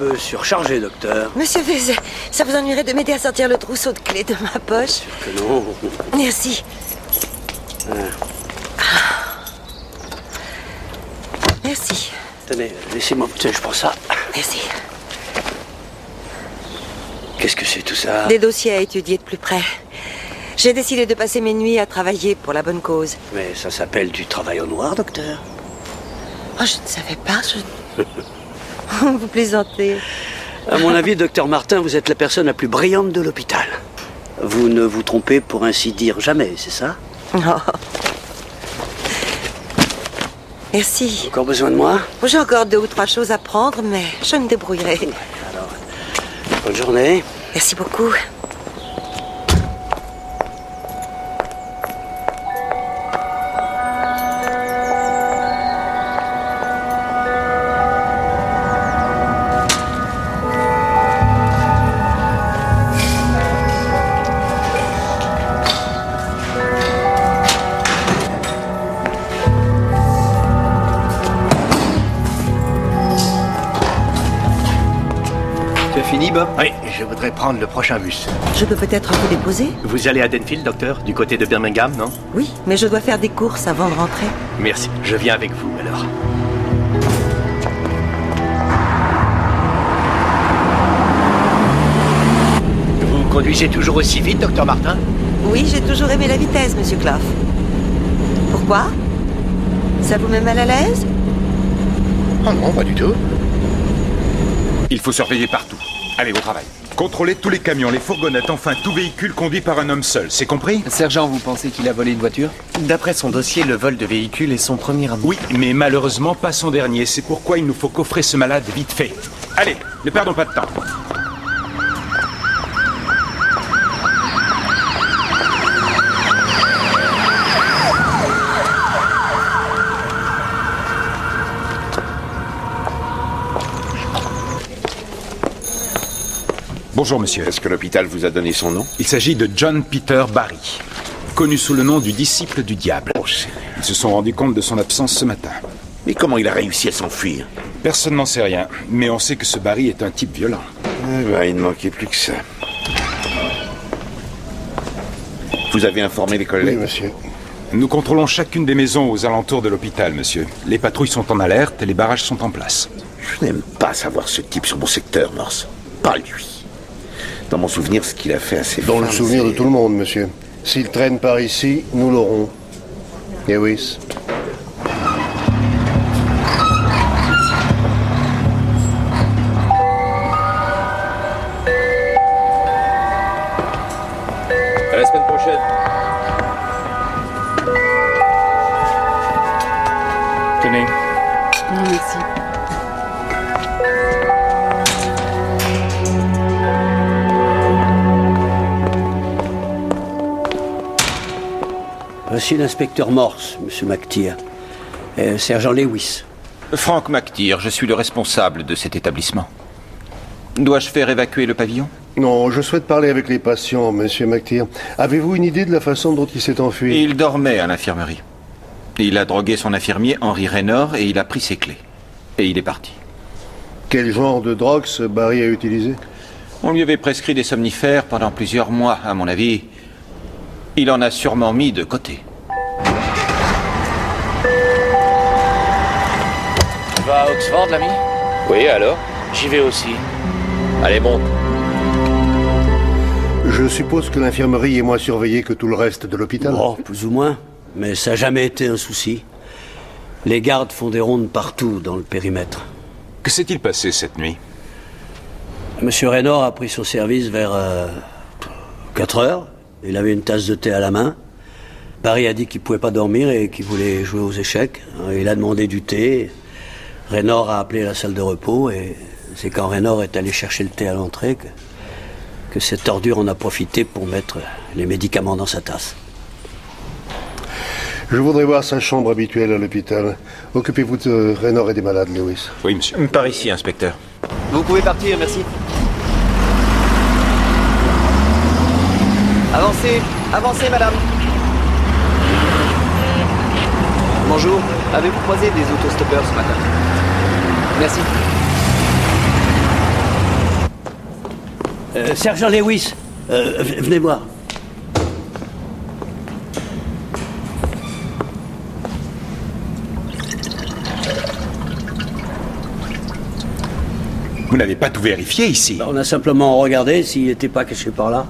peu surchargé, docteur. Monsieur Vézé, ça vous ennuierait de m'aider à sortir le trousseau de clés de ma poche? Que non. Merci. Merci. Tenez, laissez-moi... Tiens, je prends ça. Merci. Qu'est-ce que c'est tout ça? Des dossiers à étudier de plus près. J'ai décidé de passer mes nuits à travailler pour la bonne cause. Mais ça s'appelle du travail au noir, docteur. Oh, je ne savais pas, Vous plaisantez. À mon avis, docteur Martin, vous êtes la personne la plus brillante de l'hôpital. Vous ne vous trompez pour ainsi dire jamais, c'est ça? Oh. Merci. Encore besoin de moi? J'ai encore 2 ou 3 choses à prendre, mais je me débrouillerai. Alors, bonne journée. Merci beaucoup. Fini, Bob? Oui, je voudrais prendre le prochain bus. Je peux peut-être vous déposer? Vous allez à Denfield, docteur? Du côté de Birmingham, non? Oui, mais je dois faire des courses avant de rentrer. Merci, je viens avec vous, alors. Vous conduisez toujours aussi vite, docteur Martin? Oui, j'ai toujours aimé la vitesse, monsieur Clough. Pourquoi? Ça vous met mal à l'aise? Oh non, pas du tout. Il faut surveiller partout. Allez, au travail. Contrôlez tous les camions, les fourgonnettes, enfin tout véhicule conduit par un homme seul, c'est compris? Sergent, vous pensez qu'il a volé une voiture? D'après son dossier, le vol de véhicule est son premier amour. Oui, mais malheureusement pas son dernier. C'est pourquoi il nous faut coffrer ce malade vite fait. Allez, ne perdons pas de temps. Bonjour, monsieur. Est-ce que l'hôpital vous a donné son nom? Il s'agit de John Peter Barry, connu sous le nom du disciple du diable. Oh, Ils se sont rendus compte de son absence ce matin. mais comment il a réussi à s'enfuir? Personne n'en sait rien, mais on sait que ce Barry est un type violent. Eh ben, il ne manquait plus que ça. Vous avez informé les collègues? Oui, monsieur. Nous contrôlons chacune des maisons aux alentours de l'hôpital, monsieur. Les patrouilles sont en alerte et les barrages sont en place. Je n'aime pas savoir ce type sur mon secteur, Morse. Pas lui. Dans mon souvenir, ce qu'il a fait à ses Dans femmes, le souvenir de c'est- tout le monde, monsieur. S'il traîne par ici, nous l'aurons. Lewis. À la semaine prochaine. Tenez. Non, merci. Voici l'inspecteur Morse, monsieur McTeer. Sergent Lewis. Frank McTeer, je suis le responsable de cet établissement. Dois-je faire évacuer le pavillon? Non, je souhaite parler avec les patients, monsieur McTeer. Avez-vous une idée de la façon dont il s'est enfui? Il dormait à l'infirmerie. Il a drogué son infirmier, Henry Raynor, et il a pris ses clés. Et il est parti. Quel genre de drogue ce Barry a utilisé? On lui avait prescrit des somnifères pendant plusieurs mois, à mon avis. Il en a sûrement mis de côté. Tu vas à Oxford, l'ami? Oui, alors? J'y vais aussi. Allez, monte. Je suppose que l'infirmerie est moins surveillée que tout le reste de l'hôpital. Oh, plus ou moins. Mais ça n'a jamais été un souci. Les gardes font des rondes partout dans le périmètre. Que s'est-il passé cette nuit? Monsieur Raynor a pris son service vers 4 heures. Il avait une tasse de thé à la main. Barry a dit qu'il ne pouvait pas dormir et qu'il voulait jouer aux échecs. Il a demandé du thé. Raynor a appelé la salle de repos et c'est quand Raynor est allé chercher le thé à l'entrée que cette ordure en a profité pour mettre les médicaments dans sa tasse. Je voudrais voir sa chambre habituelle à l'hôpital. Occupez-vous de Raynor et des malades, Lewis. Oui, monsieur. Par ici, inspecteur. Vous pouvez partir, merci. Avancez, avancez, madame. Bonjour, avez-vous croisé des autostoppeurs ce matin? Merci. Sergent Lewis, venez voir. Vous n'avez pas tout vérifié ici? On a simplement regardé s'il n'était pas caché par là.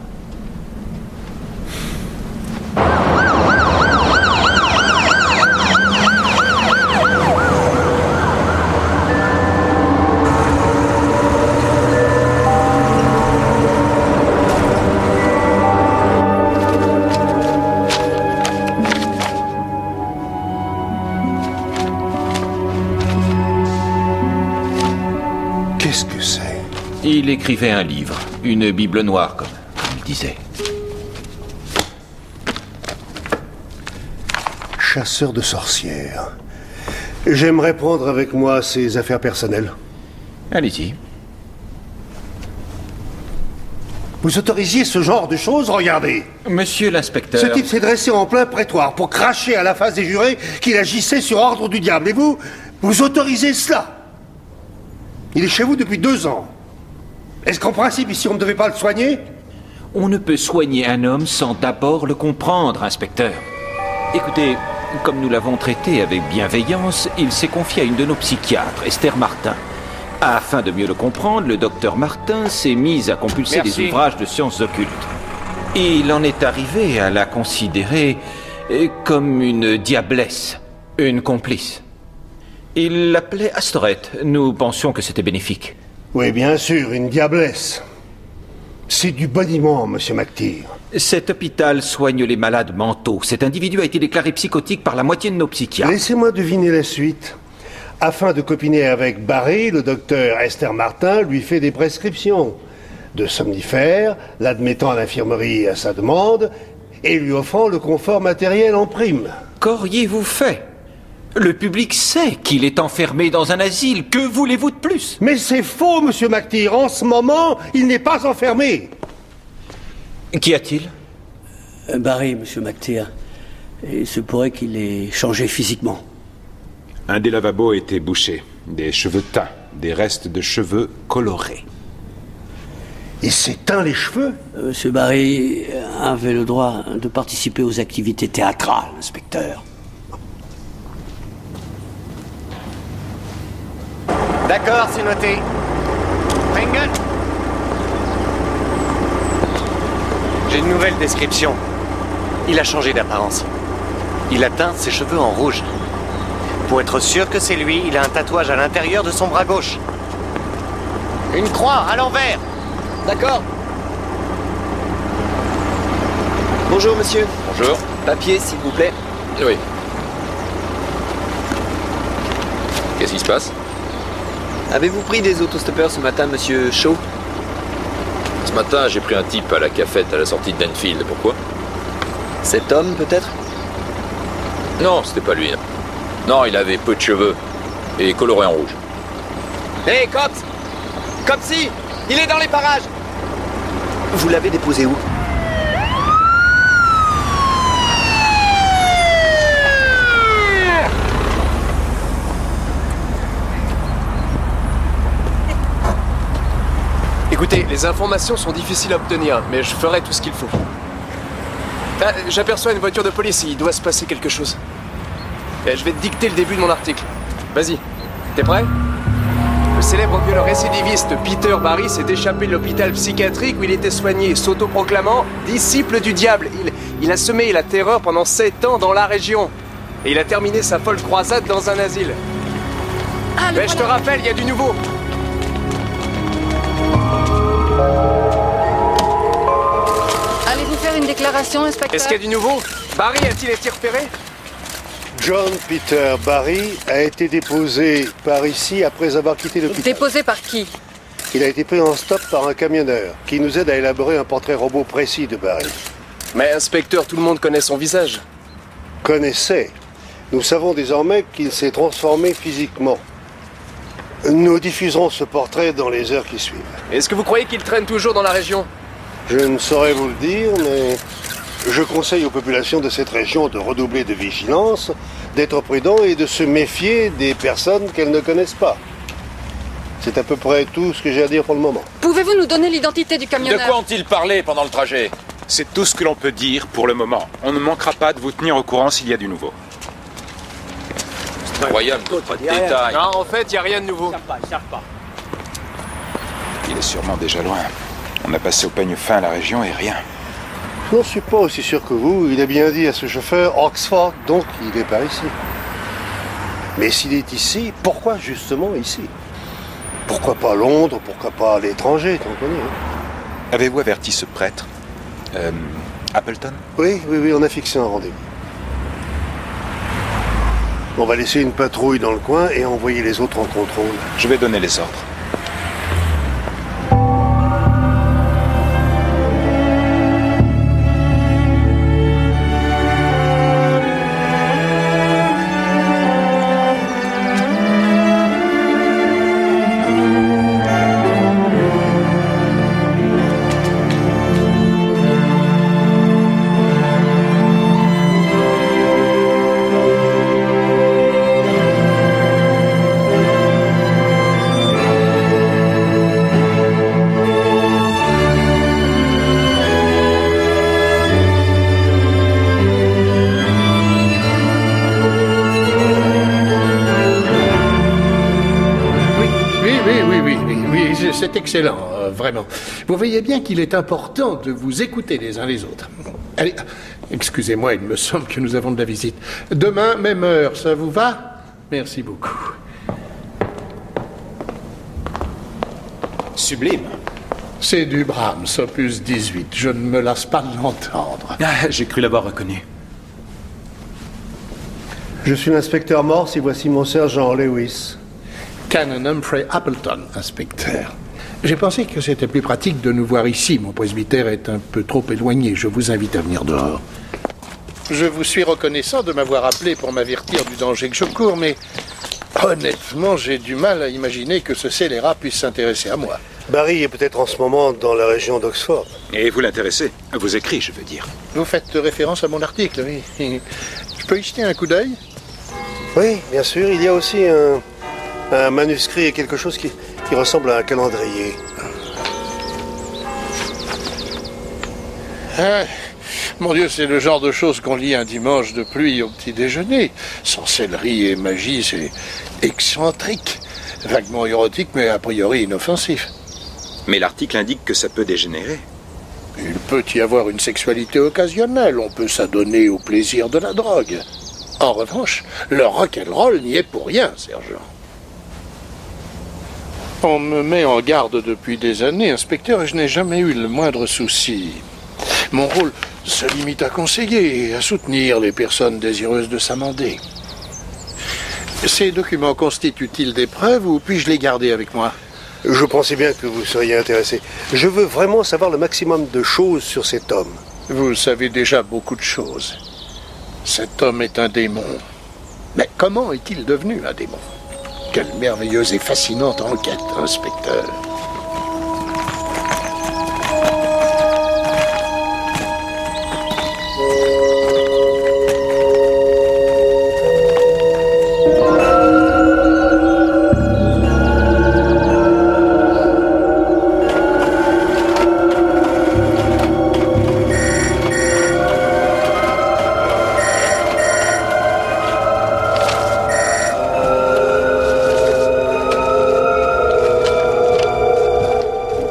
Qu'est-ce que c'est? Il écrivait un livre, une Bible noire, comme il disait. Chasseur de sorcières. J'aimerais prendre avec moi ses affaires personnelles. Allez-y. Vous autorisiez ce genre de choses? Regardez. Monsieur l'inspecteur... Ce type s'est dressé en plein prétoire pour cracher à la face des jurés qu'il agissait sur ordre du diable. Et vous autorisez cela? Il est chez vous depuis 2 ans. Est-ce qu'en principe, ici, on ne devait pas le soigner? On ne peut soigner un homme sans d'abord le comprendre, inspecteur. Écoutez, comme nous l'avons traité avec bienveillance, il s'est confié à une de nos psychiatres, Esther Martin. Afin de mieux le comprendre, le docteur Martin s'est mis à compulser des ouvrages de sciences occultes. Il en est arrivé à la considérer comme une diablesse, une complice. Il l'appelait Astorette. Nous pensions que c'était bénéfique. Oui, bien sûr, une diablesse. C'est du boniment, monsieur McTeer. Cet hôpital soigne les malades mentaux. Cet individu a été déclaré psychotique par la moitié de nos psychiatres. Laissez-moi deviner la suite. Afin de copiner avec Barry, le docteur Esther Martin lui fait des prescriptions de somnifères, l'admettant à l'infirmerie à sa demande et lui offrant le confort matériel en prime. Qu'auriez-vous fait? Le public sait qu'il est enfermé dans un asile. Que voulez-vous de plus? Mais c'est faux, monsieur McTeer. En ce moment, il n'est pas enfermé. Qu'y a-t-il? Barry, monsieur McTeer. Il se pourrait qu'il ait changé physiquement. Un des lavabos était bouché. Des cheveux teints. Des restes de cheveux colorés. Il s'est teint les cheveux? Monsieur Barry avait le droit de participer aux activités théâtrales, inspecteur. D'accord, c'est noté. Pringle. J'ai une nouvelle description. Il a changé d'apparence. Il a teint ses cheveux en rouge. Pour être sûr que c'est lui, il a un tatouage à l'intérieur de son bras gauche. Une croix à l'envers. D'accord. Bonjour, monsieur. Bonjour. Papier, s'il vous plaît. Oui. Qu'est-ce qui se passe? Avez-vous pris des autostoppeurs ce matin, monsieur Shaw? Ce matin, j'ai pris un type à la cafette à la sortie de Denfield. Pourquoi? Cet homme, peut-être? Non, c'était pas lui. Non, il avait peu de cheveux et coloré en rouge. Hé, cops! Copsy! Il est dans les parages! Vous l'avez déposé où? Écoutez, les informations sont difficiles à obtenir, mais je ferai tout ce qu'il faut. Ah, j'aperçois une voiture de police, il doit se passer quelque chose. Je vais te dicter le début de mon article. Vas-y, t'es prêt? Le célèbre violeur récidiviste Peter Barry s'est échappé de l'hôpital psychiatrique où il était soigné, s'autoproclamant disciple du diable. Il a semé la terreur pendant 7 ans dans la région. Et il a terminé sa folle croisade dans un asile. Mais je te rappelle, il y a du nouveau. Allez-vous faire une déclaration, inspecteur? Est-ce qu'il y a du nouveau? Barry a-t-il été repéré? John Peter Barry a été déposé par ici après avoir quitté l'hôpital. Déposé par qui? Il a été pris en stop par un camionneur qui nous aide à élaborer un portrait robot précis de Barry. Mais inspecteur, tout le monde connaît son visage. Connaissait. Nous savons désormais qu'il s'est transformé physiquement. Nous diffuserons ce portrait dans les heures qui suivent. Est-ce que vous croyez qu'il traîne toujours dans la région? Je ne saurais vous le dire, mais je conseille aux populations de cette région de redoubler de vigilance, d'être prudents et de se méfier des personnes qu'elles ne connaissent pas. C'est à peu près tout ce que j'ai à dire pour le moment. Pouvez-vous nous donner l'identité du camionneur? De quoi ont-ils parlé pendant le trajet? C'est tout ce que l'on peut dire pour le moment. On ne manquera pas de vous tenir au courant s'il y a du nouveau. C'est incroyable, pas de détails. Non, en fait, il n'y a rien de nouveau. Ils savent pas. Il est sûrement déjà loin. On a passé au peigne fin la région et rien. Je n'en suis pas aussi sûr que vous. Il a bien dit à ce chauffeur Oxford, donc il n'est pas ici. Mais s'il est ici, pourquoi justement ici? Pourquoi pas Londres? Pourquoi pas à l'étranger, t'en connais, hein? Avez-vous averti ce prêtre Appleton? Oui, on a fixé un rendez-vous. On va laisser une patrouille dans le coin et envoyer les autres en contrôle. Je vais donner les ordres. C'est excellent, vraiment. Vous voyez bien qu'il est important de vous écouter les uns les autres. Allez, excusez-moi, il me semble que nous avons de la visite. Demain, même heure, ça vous va? Merci beaucoup. Sublime. C'est du Brahms, opus 18. Je ne me lasse pas de l'entendre. Ah, j'ai cru l'avoir reconnu. Je suis l'inspecteur Morse et voici mon sergent Lewis. Canon Humphrey Appleton, inspecteur. J'ai pensé que c'était plus pratique de nous voir ici. Mon presbytère est un peu trop éloigné. Je vous invite à venir dehors. Je vous suis reconnaissant de m'avoir appelé pour m'avertir du danger que je cours, mais honnêtement, j'ai du mal à imaginer que ce scélérat puisse s'intéresser à moi. Barry est peut-être en ce moment dans la région d'Oxford. Et vous l'intéressez? Vos écrits, je veux dire. Vous faites référence à mon article, oui. Je peux y jeter un coup d'œil? Oui, bien sûr. Il y a aussi un manuscrit et quelque chose qui ressemble à un calendrier. Ah, mon Dieu, c'est le genre de choses qu'on lit un dimanche de pluie au petit déjeuner. Sorcellerie et magie, c'est excentrique. Vaguement érotique, mais a priori inoffensif. Mais l'article indique que ça peut dégénérer. Il peut y avoir une sexualité occasionnelle. On peut s'adonner au plaisir de la drogue. En revanche, le rock'n'roll n'y est pour rien, sergent. On me met en garde depuis des années, inspecteur, et je n'ai jamais eu le moindre souci. Mon rôle se limite à conseiller et à soutenir les personnes désireuses de s'amender. Ces documents constituent-ils des preuves ou puis-je les garder avec moi? Je pensais bien que vous seriez intéressé. Je veux vraiment savoir le maximum de choses sur cet homme. Vous savez déjà beaucoup de choses. Cet homme est un démon. Mais comment est-il devenu un démon? Quelle merveilleuse et fascinante enquête, inspecteur.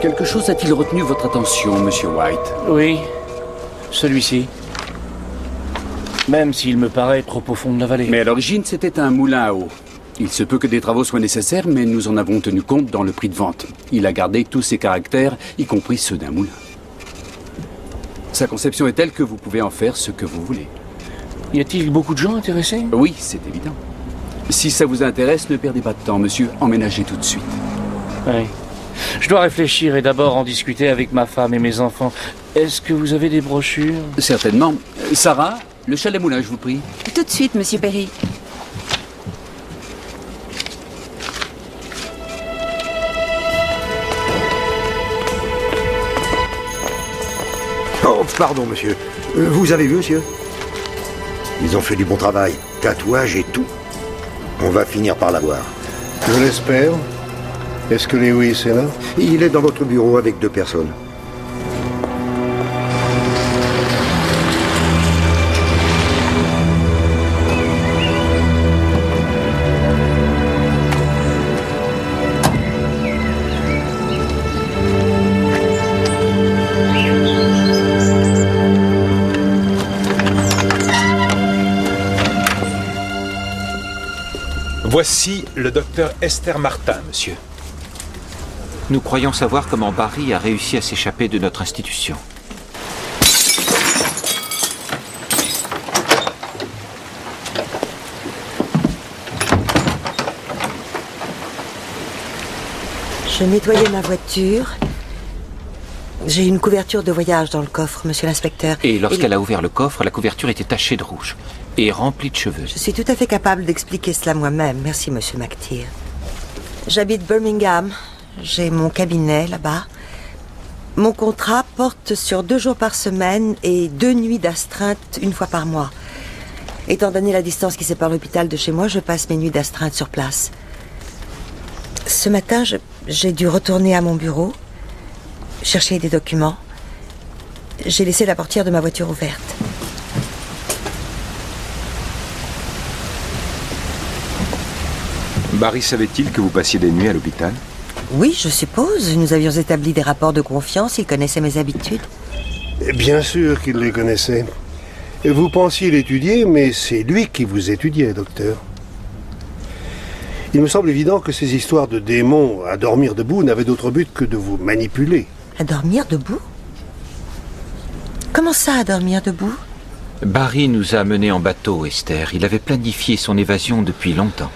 Quelque chose a-t-il retenu votre attention, Monsieur White? Oui, celui-ci. Même s'il me paraît trop au fond de la vallée. Mais à l'origine, c'était un moulin à eau. Il se peut que des travaux soient nécessaires, mais nous en avons tenu compte dans le prix de vente. Il a gardé tous ses caractères, y compris ceux d'un moulin. Sa conception est telle que vous pouvez en faire ce que vous voulez. Y a-t-il beaucoup de gens intéressés? Oui, c'est évident. Si ça vous intéresse, ne perdez pas de temps, monsieur. Emménagez tout de suite. Oui. Je dois réfléchir et d'abord en discuter avec ma femme et mes enfants. Est-ce que vous avez des brochures? Certainement. Sarah, le chalet moulin, je vous prie. Tout de suite, monsieur Perry. Oh, pardon, monsieur. Vous avez vu, monsieur? Ils ont fait du bon travail. Tatouage et tout. On va finir par l'avoir. Je l'espère. Est-ce que Lewis est là? Il est dans votre bureau avec 2 personnes. Voici le docteur Esther Martin, monsieur. Nous croyons savoir comment Barry a réussi à s'échapper de notre institution. Je nettoyais ma voiture. J'ai une couverture de voyage dans le coffre, monsieur l'inspecteur. Et lorsqu'elle a ouvert le coffre, la couverture était tachée de rouge et remplie de cheveux. Je suis tout à fait capable d'expliquer cela moi-même. Merci, monsieur McTeer. J'habite Birmingham. J'ai mon cabinet là-bas. Mon contrat porte sur 2 jours par semaine et 2 nuits d'astreinte 1 fois par mois. Étant donné la distance qui sépare l'hôpital de chez moi, je passe mes nuits d'astreinte sur place. Ce matin, j'ai dû retourner à mon bureau, chercher des documents. J'ai laissé la portière de ma voiture ouverte. Barry savait-il que vous passiez des nuits à l'hôpital? Oui, je suppose. Nous avions établi des rapports de confiance. Il connaissait mes habitudes. Bien sûr qu'il les connaissait. Vous pensiez l'étudier, mais c'est lui qui vous étudiait, docteur. Il me semble évident que ces histoires de démons à dormir debout n'avaient d'autre but que de vous manipuler. À dormir debout? Comment ça, à dormir debout? Barry nous a menés en bateau, Esther. Il avait planifié son évasion depuis longtemps.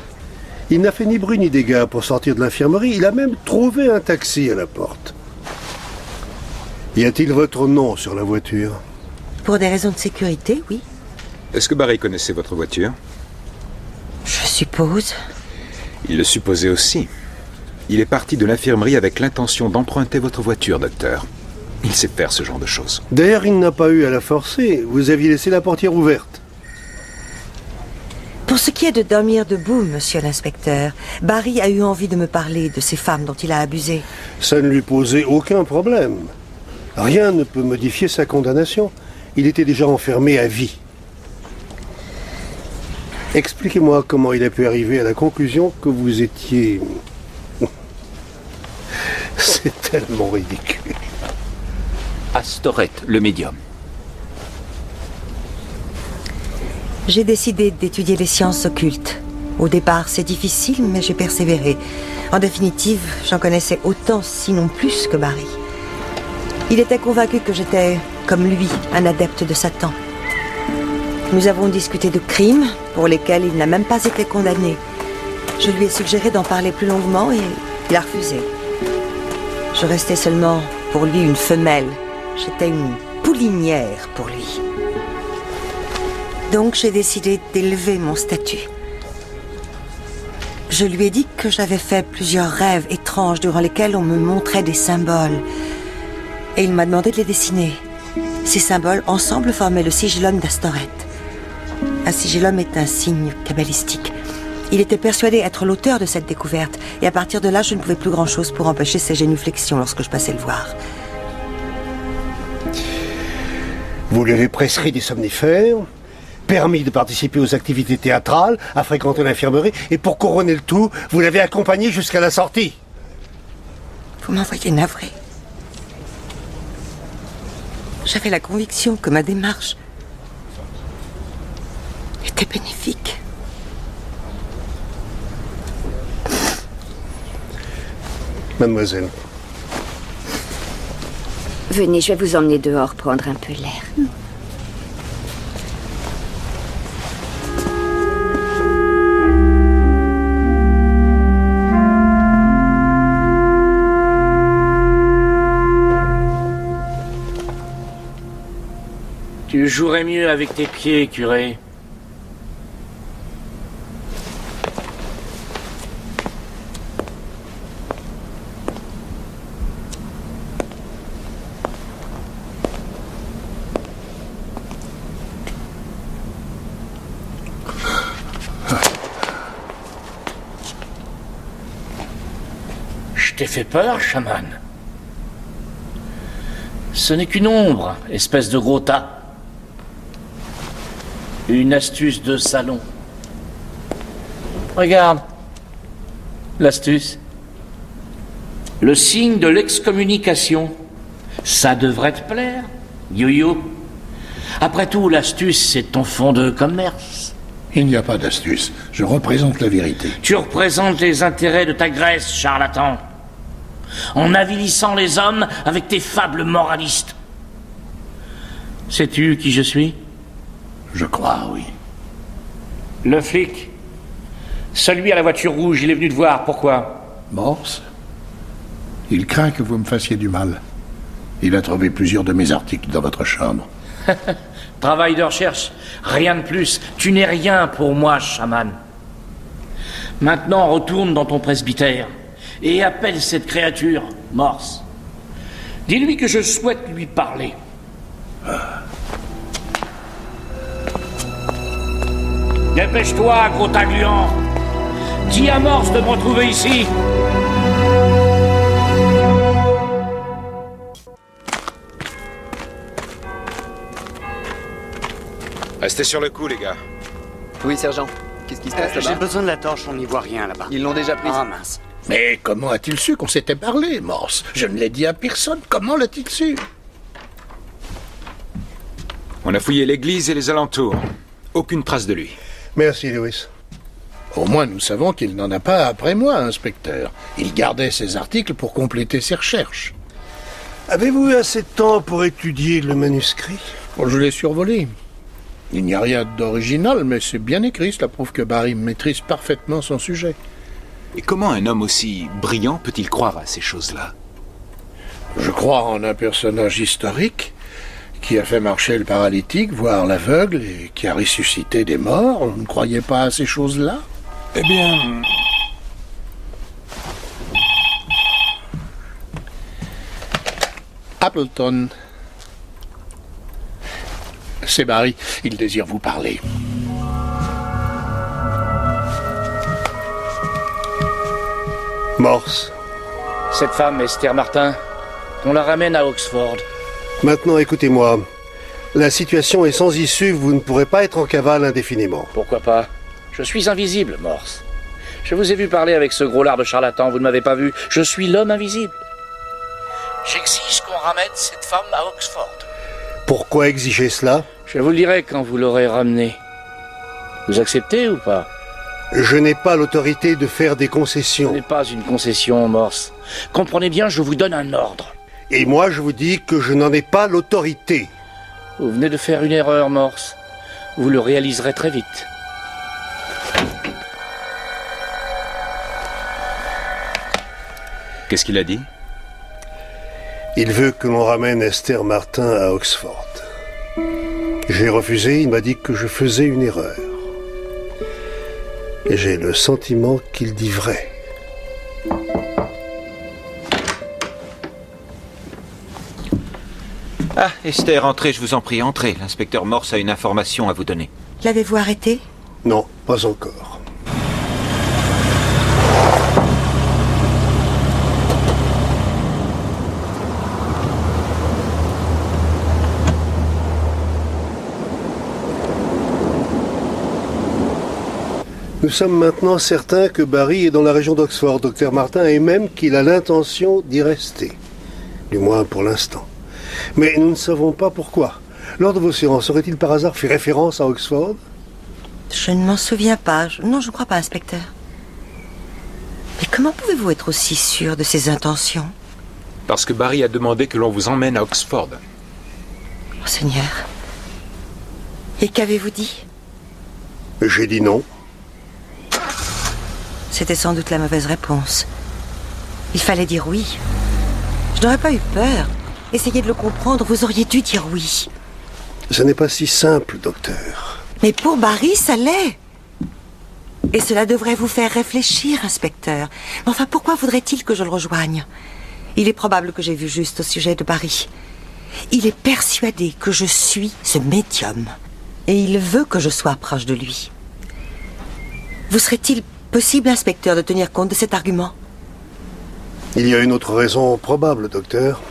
Il n'a fait ni bruit ni dégâts pour sortir de l'infirmerie. Il a même trouvé un taxi à la porte. Y a-t-il votre nom sur la voiture? Pour des raisons de sécurité, oui. Est-ce que Barry connaissait votre voiture? Je suppose. Il le supposait aussi. Il est parti de l'infirmerie avec l'intention d'emprunter votre voiture, docteur. Il sait faire ce genre de choses. D'ailleurs, il n'a pas eu à la forcer. Vous aviez laissé la portière ouverte. Pour ce qui est de dormir debout, monsieur l'inspecteur, Barry a eu envie de me parler de ces femmes dont il a abusé. Ça ne lui posait aucun problème. Rien ne peut modifier sa condamnation. Il était déjà enfermé à vie. Expliquez-moi comment il a pu arriver à la conclusion que vous étiez... C'est tellement ridicule. Astoret, le médium. J'ai décidé d'étudier les sciences occultes. Au départ, c'est difficile, mais j'ai persévéré. En définitive, j'en connaissais autant, sinon plus, que Barry. Il était convaincu que j'étais, comme lui, un adepte de Satan. Nous avons discuté de crimes pour lesquels il n'a même pas été condamné. Je lui ai suggéré d'en parler plus longuement et il a refusé. Je restais seulement pour lui une femelle. J'étais une poulinière pour lui. Donc j'ai décidé d'élever mon statut. Je lui ai dit que j'avais fait plusieurs rêves étranges durant lesquels on me montrait des symboles. Et il m'a demandé de les dessiner. Ces symboles, ensemble, formaient le sigillum d'Astoret. Un sigillum est un signe kabbalistique. Il était persuadé être l'auteur de cette découverte. Et à partir de là, je ne pouvais plus grand-chose pour empêcher ses génuflexions lorsque je passais le voir. Vous lui avez prescrit des somnifères, permis de participer aux activités théâtrales, à fréquenter l'infirmerie, et pour couronner le tout, vous l'avez accompagné jusqu'à la sortie. Vous m'envoyez navré. J'avais la conviction que ma démarche était bénéfique. Mademoiselle. Venez, je vais vous emmener dehors prendre un peu l'air. Tu jouerais mieux avec tes pieds, curé. t'ai fait peur, chaman? Ce n'est qu'une ombre, espèce de gros tas. Une astuce de salon. Regarde. L'astuce. Le signe de l'excommunication. Ça devrait te plaire, yo-yo. Après tout, l'astuce, c'est ton fonds de commerce. Il n'y a pas d'astuce. Je représente la vérité. Tu représentes les intérêts de ta Grèce, charlatan. En avilissant les hommes avec tes fables moralistes. Sais-tu qui je suis? Je crois, oui. Le flic. Celui à la voiture rouge, il est venu te voir. Pourquoi? Morse? Il craint que vous me fassiez du mal. Il a trouvé plusieurs de mes articles dans votre chambre. Travail de recherche, rien de plus. Tu n'es rien pour moi, chaman. Maintenant, retourne dans ton presbytère et appelle cette créature, Morse. Dis-lui que je souhaite lui parler. Dépêche-toi, gros tagluant. Dis à Morse de me retrouver ici. Restez sur le coup, les gars. Oui, sergent. Qu'est-ce qui se passe là-bas? J'ai besoin de la torche, on n'y voit rien là-bas. Ils l'ont déjà prise. Ah mince. Mais comment a-t-il su qu'on s'était parlé, Morse? Je ne l'ai dit à personne. Comment l'a-t-il su? On a fouillé l'église et les alentours. Aucune trace de lui. Merci, Lewis. Au moins, nous savons qu'il n'en a pas après moi, inspecteur. Il gardait ses articles pour compléter ses recherches. Avez-vous eu assez de temps pour étudier le manuscrit? Bon, je l'ai survolé. Il n'y a rien d'original, mais c'est bien écrit. Cela prouve que Barry maîtrise parfaitement son sujet. Et comment un homme aussi brillant peut-il croire à ces choses-là? Je crois en un personnage historique qui a fait marcher le paralytique, voire l'aveugle, et qui a ressuscité des morts. Vous ne croyez pas à ces choses-là? Eh bien... Appleton. C'est Barry. Il désire vous parler. Morse. Cette femme, Esther Martin, on la ramène à Oxford. Maintenant, écoutez-moi. La situation est sans issue, vous ne pourrez pas être en cavale indéfiniment. Pourquoi pas? Je suis invisible, Morse. Je vous ai vu parler avec ce gros lard de charlatan, vous ne m'avez pas vu. Je suis l'homme invisible. J'exige qu'on ramène cette femme à Oxford. Pourquoi exiger cela? Je vous le dirai quand vous l'aurez ramenée. Vous acceptez ou pas? Je n'ai pas l'autorité de faire des concessions. Ce n'est pas une concession, Morse. Comprenez bien, je vous donne un ordre. Et moi, je vous dis que je n'en ai pas l'autorité. Vous venez de faire une erreur, Morse. Vous le réaliserez très vite. Qu'est-ce qu'il a dit? Il veut que l'on ramène Esther Martin à Oxford. J'ai refusé, il m'a dit que je faisais une erreur. Et j'ai le sentiment qu'il dit vrai. Ah, Esther, entrez, je vous en prie, entrez. L'inspecteur Morse a une information à vous donner. L'avez-vous arrêté? Non, pas encore. Nous sommes maintenant certains que Barry est dans la région d'Oxford, Dr Martin, et même qu'il a l'intention d'y rester. Du moins pour l'instant. Mais nous ne savons pas pourquoi. Lors de vos séances, aurait-il par hasard fait référence à Oxford? Je ne m'en souviens pas. Non, je ne crois pas, inspecteur. Mais comment pouvez-vous être aussi sûr de ses intentions? Parce que Barry a demandé que l'on vous emmène à Oxford. Oh, Seigneur. Et qu'avez-vous dit? J'ai dit non. C'était sans doute la mauvaise réponse. Il fallait dire oui. Je n'aurais pas eu peur. Essayez de le comprendre, vous auriez dû dire oui. Ce n'est pas si simple, docteur. Mais pour Barry, ça l'est. Et cela devrait vous faire réfléchir, inspecteur. Mais enfin, pourquoi voudrait-il que je le rejoigne? Il est probable que j'ai vu juste au sujet de Barry. Il est persuadé que je suis ce médium. Et il veut que je sois proche de lui. Vous serait-il possible, inspecteur, de tenir compte de cet argument? Il y a une autre raison probable, docteur.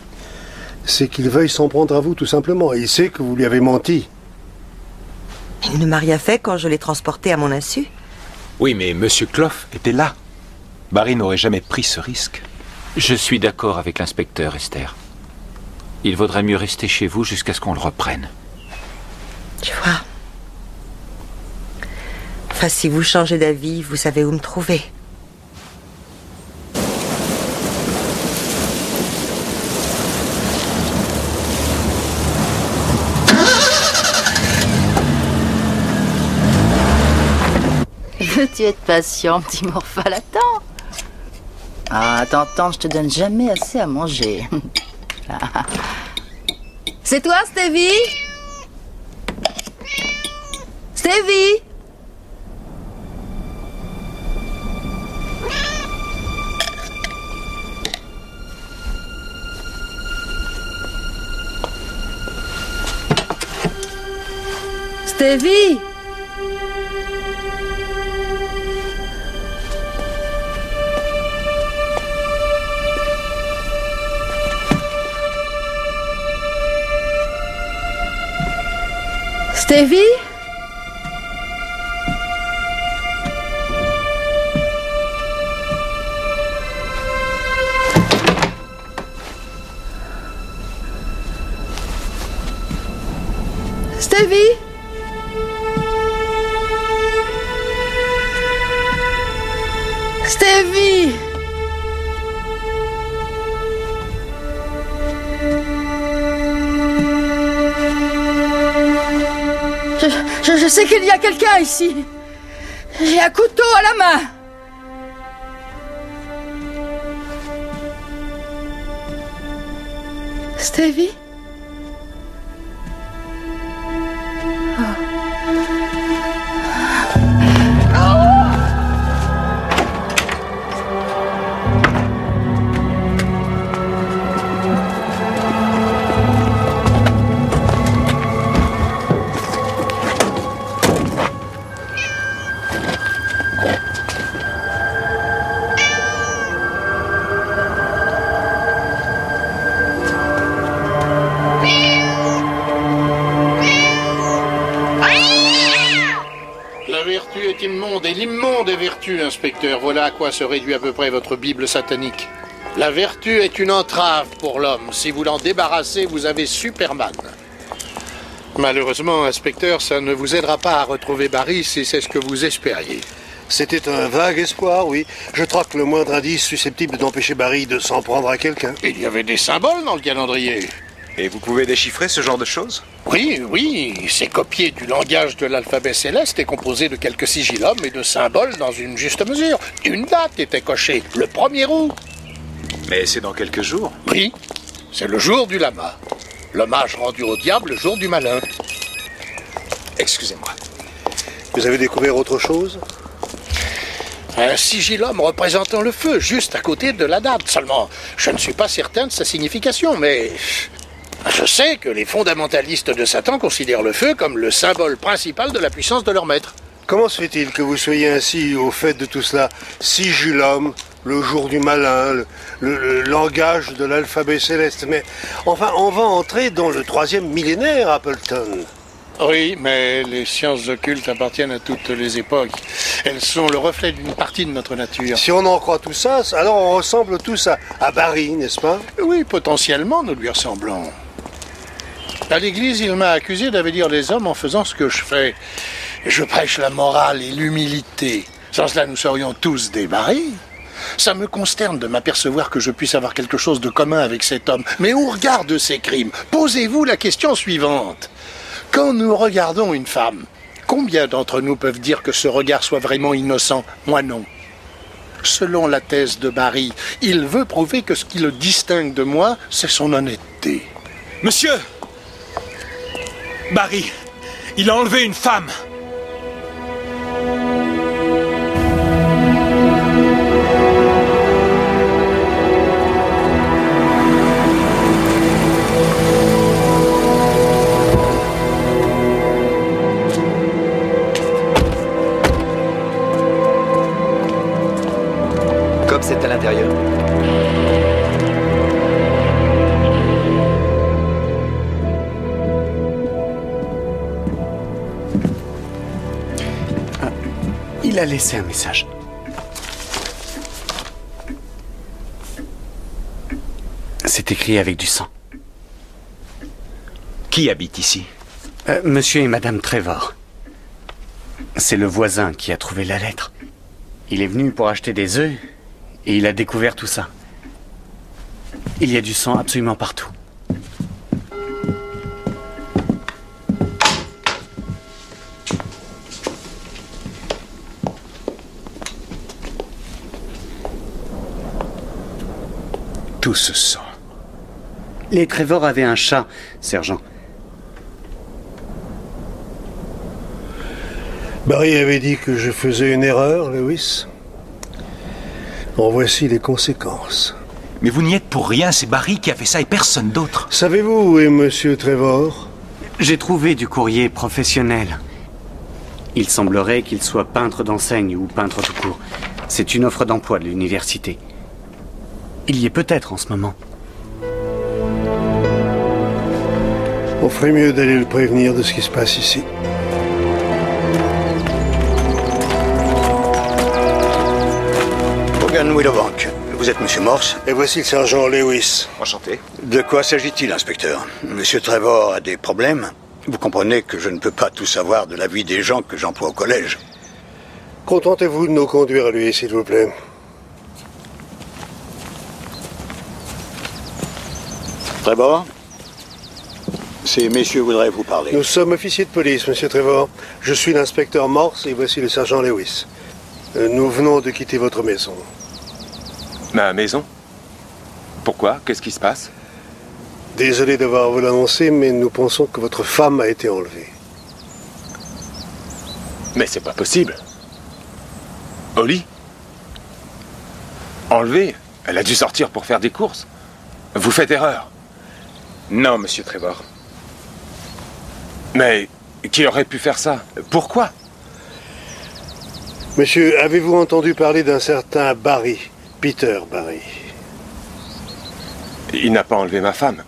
C'est qu'il veuille s'en prendre à vous, tout simplement. Il sait que vous lui avez menti. Il ne m'a rien fait quand je l'ai transporté à mon insu. Oui, mais Monsieur Clough était là. Barry n'aurait jamais pris ce risque. Je suis d'accord avec l'inspecteur, Esther. Il vaudrait mieux rester chez vous jusqu'à ce qu'on le reprenne. Je vois. Enfin, si vous changez d'avis, vous savez où me trouver. Veux-tu être patient, petit morphale? Attends. Ah, t'entends, je te donne jamais assez à manger. C'est toi, Stevie? Stevie? Stevie? Stevie? Stevie? Stevie? Je sais qu'il y a quelqu'un ici. J'ai un couteau à la main. Stevie? L'immonde est vertu, inspecteur. Voilà à quoi se réduit à peu près votre Bible satanique. La vertu est une entrave pour l'homme. Si vous l'en débarrassez, vous avez Superman. Malheureusement, inspecteur, ça ne vous aidera pas à retrouver Barry si c'est ce que vous espériez. C'était un vague espoir, oui. Je troque le moindre indice susceptible d'empêcher Barry de s'en prendre à quelqu'un. Il y avait des symboles dans le calendrier. Et vous pouvez déchiffrer ce genre de choses? Oui, c'est copié du langage de l'alphabet céleste et composé de quelques sigillums et de symboles dans une juste mesure. Une date était cochée, le 1er août. Mais c'est dans quelques jours? Oui, c'est le jour du lama. L'hommage rendu au diable le jour du malin. Excusez-moi. Vous avez découvert autre chose? Un sigillum représentant le feu, juste à côté de la date. Seulement, je ne suis pas certain de sa signification, mais je sais que les fondamentalistes de Satan considèrent le feu comme le symbole principal de la puissance de leur maître. Comment se fait-il que vous soyez ainsi au fait de tout cela? Sigillum, le jour du malin, le langage de l'alphabet céleste. Mais enfin, on va entrer dans le 3e millénaire, Appleton. Oui, mais les sciences occultes appartiennent à toutes les époques. Elles sont le reflet d'une partie de notre nature. Si on en croit tout ça, alors on ressemble tous à Barry, n'est-ce pas? Oui, potentiellement, nous lui ressemblons. À l'église, il m'a accusé d'avélir les hommes en faisant ce que je fais. Je prêche la morale et l'humilité. Sans cela, nous serions tous des Barry. Ça me consterne de m'apercevoir que je puisse avoir quelque chose de commun avec cet homme. Mais au regard de ces crimes, posez-vous la question suivante. Quand nous regardons une femme, combien d'entre nous peuvent dire que ce regard soit vraiment innocent? Moi non. Selon la thèse de Barry, il veut prouver que ce qui le distingue de moi, c'est son honnêteté. Monsieur! Barry, il a enlevé une femme! Cops est à l'intérieur. Il a laissé un message. C'est écrit avec du sang. Qui habite ici? Monsieur et Madame Trevor. C'est le voisin qui a trouvé la lettre. Il est venu pour acheter des œufs et il a découvert tout ça. Il y a du sang absolument partout. Tout ce sang. Les Trevor avaient un chat, sergent. Barry avait dit que je faisais une erreur, Lewis. En voici les conséquences. Mais vous n'y êtes pour rien, c'est Barry qui a fait ça et personne d'autre. Savez-vous où est Monsieur Trevor? J'ai trouvé du courrier professionnel. Il semblerait qu'il soit peintre d'enseigne ou peintre tout court. C'est une offre d'emploi de l'université. Il y est peut-être en ce moment. On ferait mieux d'aller le prévenir de ce qui se passe ici. Hogan Willowbank, vous êtes Monsieur Morse? Et voici le sergent Lewis. Enchanté. De quoi s'agit-il, inspecteur? Monsieur Trevor a des problèmes? Vous comprenez que je ne peux pas tout savoir de la vie des gens que j'emploie au collège. Contentez-vous de nous conduire à lui, s'il vous plaît. Trevor? Ces messieurs voudraient vous parler. Nous sommes officiers de police, Monsieur Trevor. Je suis l'inspecteur Morse et voici le sergent Lewis. Nous venons de quitter votre maison. Ma maison? Pourquoi? Qu'est-ce qui se passe? Désolé d'avoir vous l'annoncer, mais nous pensons que votre femme a été enlevée. Mais c'est pas possible. Holly? Enlevée? Elle a dû sortir pour faire des courses. Vous faites erreur. Non, Monsieur Trevor. Mais qui aurait pu faire ça? Pourquoi? Monsieur, avez-vous entendu parler d'un certain Barry, Peter Barry? Il n'a pas enlevé ma femme.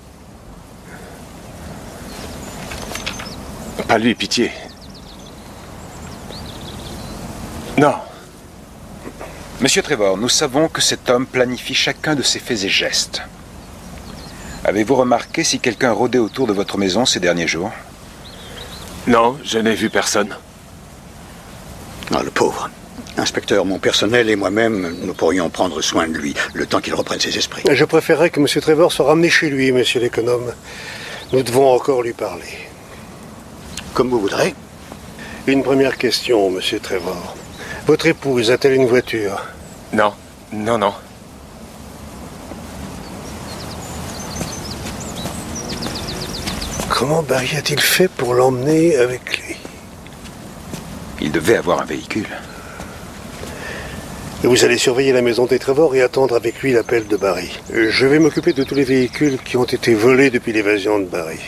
Pas lui, pitié. Non. Monsieur Trevor, nous savons que cet homme planifie chacun de ses faits et gestes. Avez-vous remarqué si quelqu'un rôdait autour de votre maison ces derniers jours? Non, je n'ai vu personne. Ah, le pauvre. Inspecteur, mon personnel et moi-même, nous pourrions prendre soin de lui, le temps qu'il reprenne ses esprits. Je préférerais que Monsieur Trevor soit ramené chez lui, Monsieur l'économe. Nous devons encore lui parler. Comme vous voudrez. Une première question, Monsieur Trevor. Votre épouse a-t-elle une voiture? Non, non, non. Comment Barry a-t-il fait pour l'emmener avec lui? Il devait avoir un véhicule. Vous allez surveiller la maison des Trevor et attendre avec lui l'appel de Barry. Je vais m'occuper de tous les véhicules qui ont été volés depuis l'évasion de Barry.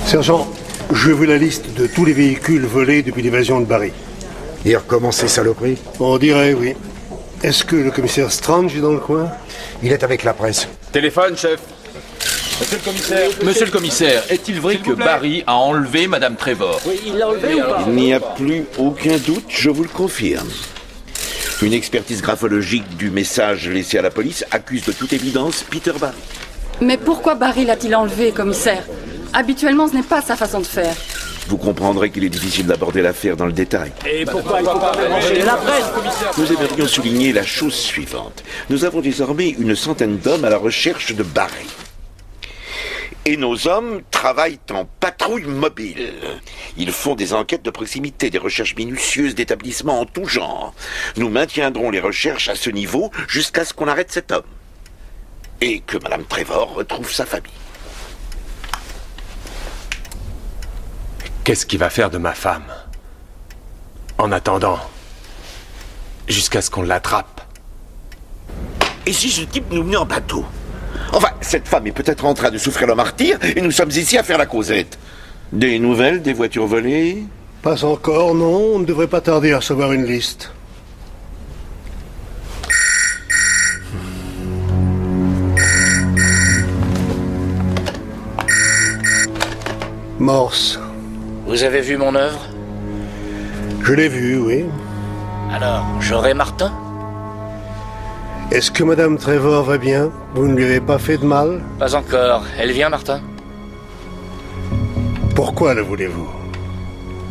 Sergent, je veux la liste de tous les véhicules volés depuis l'évasion de Barry. Il recommence ces saloperies? On dirait, oui. Est-ce que le commissaire Strange est dans le coin? Il est avec la presse. Téléphone, chef. Monsieur le commissaire. Monsieur le commissaire, est-il vrai que Barry a enlevé Madame Trevor? Oui, il l'a enlevé ou pas? Il n'y a plus aucun doute, je vous le confirme. Une expertise graphologique du message laissé à la police accuse de toute évidence Peter Barry. Mais pourquoi Barry l'a-t-il enlevé, commissaire? Habituellement, ce n'est pas sa façon de faire. Vous comprendrez qu'il est difficile d'aborder l'affaire dans le détail. Et pourquoi il faut pas mélanger la presse? Nous aimerions souligner la chose suivante. Nous avons désormais une centaine d'hommes à la recherche de Barry. Et nos hommes travaillent en patrouille mobile. Ils font des enquêtes de proximité, des recherches minutieuses d'établissements en tout genre. Nous maintiendrons les recherches à ce niveau jusqu'à ce qu'on arrête cet homme. Et que Madame Trevor retrouve sa famille. Qu'est-ce qu'il va faire de ma femme? En attendant, jusqu'à ce qu'on l'attrape. Et si ce type nous menait en bateau? Enfin, cette femme est peut-être en train de souffrir le martyre et nous sommes ici à faire la causette. Des nouvelles, des voitures volées? Pas encore, non. On ne devrait pas tarder à recevoir une liste. Morse. Vous avez vu mon œuvre? Je l'ai vue, oui. Alors, j'aurai Martin? Est-ce que Madame Trevor va bien? Vous ne lui avez pas fait de mal? Pas encore. Elle vient, Martin? Pourquoi le voulez-vous?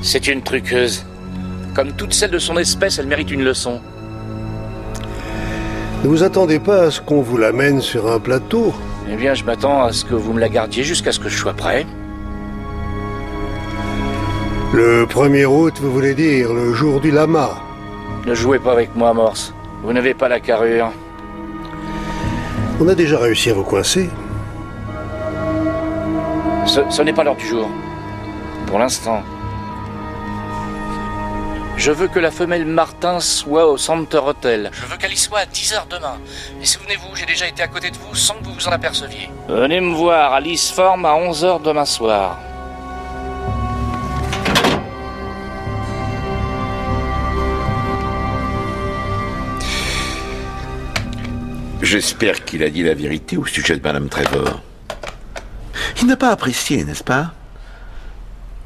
C'est une truqueuse. Comme toutes celles de son espèce, elle mérite une leçon. Ne vous attendez pas à ce qu'on vous l'amène sur un plateau? Eh bien, je m'attends à ce que vous me la gardiez jusqu'à ce que je sois prêt. Le 1er août, vous voulez dire, le jour du lama? Ne jouez pas avec moi, Morse. Vous n'avez pas la carrure. On a déjà réussi à vous coincer. Ce n'est pas l'heure du jour. Pour l'instant. Je veux que la femelle Martin soit au Center Hotel. Je veux qu'elle y soit à 10h demain. Et souvenez-vous, j'ai déjà été à côté de vous sans que vous vous en aperceviez. Venez me voir à l'Eastform à 11h demain soir. J'espère qu'il a dit la vérité au sujet de Madame Trevor. Il n'a pas apprécié, n'est-ce pas?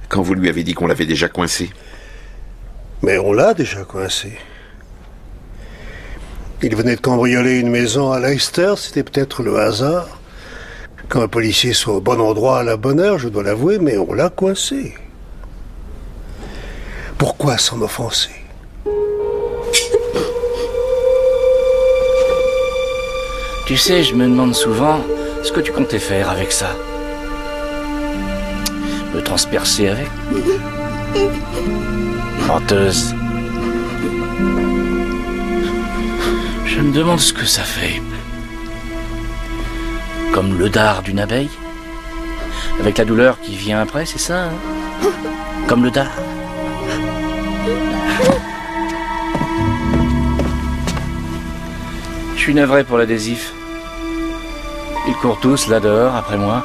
Quand vous lui avez dit qu'on l'avait déjà coincé. Mais on l'a déjà coincé. Il venait de cambrioler une maison à Leicester, c'était peut-être le hasard. Quand un policier soit au bon endroit à la bonne heure, je dois l'avouer, mais on l'a coincé. Pourquoi s'en offenser? Tu sais, je me demande souvent ce que tu comptais faire avec ça. Me transpercer avec? Menteuse. Je me demande ce que ça fait. Comme le dard d'une abeille? Avec la douleur qui vient après, c'est ça, hein? Comme le dard. Je suis navré pour l'adhésif. Ils courent tous là dehors après moi.